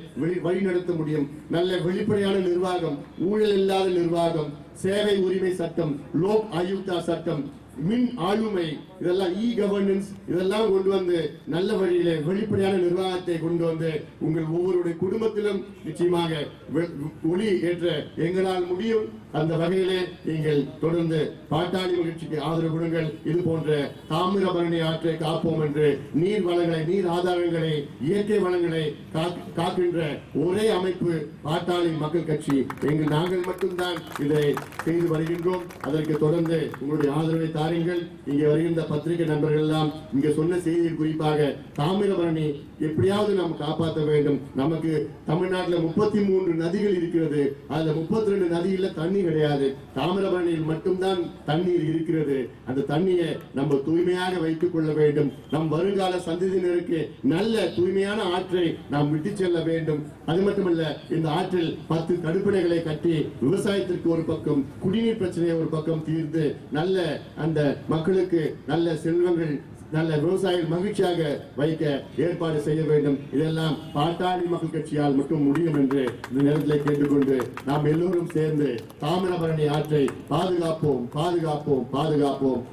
வழி நடத்த முடியும். நல்ல வெளிப்படையான நிர்வாகம், ஊழல் இல்லாத நிர்வாகம், சேவை உரிமை சட்டம், லோக் ஆயுக்தா சட்டம், மின் ஆளுமை, இதெல்லாம் இ கவர்னன்ஸ், இதெல்லாம் கொண்டு வந்து நல்ல வழியிலே வெளிப்படையான நிர்வாகத்தை கொண்டு வந்து உங்கள் ஒவ்வொருடைய குடும்பத்திலும் நிச்சயமாக ஒளி ஏற்ற எங்களால் முடியும். அந்த வகையிலே நீங்கள் தொடர்ந்து பாட்டாளி கட்சிக்கு ஆதரவு கொடுங்கள். இது போன்ற தாமிரபரணி ஆற்றை காப்போம் என்று நீர் வளங்களை, நீர் ஆதாரங்களை, இயற்கை வளங்களை காக்கின்ற ஒரே அமைப்பு பாட்டாளி மக்கள் கட்சி. நாங்கள் மட்டும்தான் இதை செய்து வருகின்றோம். அதற்கு தொடர்ந்து உங்களுடைய ஆதரவை தாருங்கள். இங்கே வருகின்ற பத்திரிகை நண்பர்கள் எல்லாம் இங்க சொன்ன செய்தியில் குறிப்பாக தாமிரபரணி எப்படியாவது நாம் காப்பாற்ற வேண்டும். நமக்கு தமிழ்நாட்டில் 33 நதிகள் இருக்கிறது. அதுல 32 நதியில தண்ணி கிடையாது. தாமிரபரணியில் மட்டும்தான் தண்ணீர் இருக்கிறது. அந்த தண்ணியை நம்ம தூய்மையாக வைத்துக் கொள்ள வேண்டும். நம் வருங்கால சந்ததியினருக்கு நல்ல தூய்மையான ஆற்றை நாம் விட்டு செல்ல வேண்டும். அது மட்டுமல்ல, இந்த ஆற்றில் 10 தடுப்பணைகளை கட்டி விவசாயத்திற்கு ஒரு பக்கம், குடிநீர் பிரச்சனையை ஒரு பக்கம் தீர்த்து நல்ல அந்த மக்களுக்கு நல்ல செல்வங்கள், நல்ல விவசாயிகள் மகிழ்ச்சியாக வைக்க ஏற்பாடு செய்ய வேண்டும். இதெல்லாம் பாட்டாளி மக்கள் கட்சியால் மட்டும் முடியும் என்று இந்த நேரத்தில் கேட்டுக்கொண்டு நாம் எல்லோரும் சேர்ந்து தாமிரபரணி ஆற்றை பாதுகாப்போம், பாதுகாப்போம், பாதுகாப்போம்.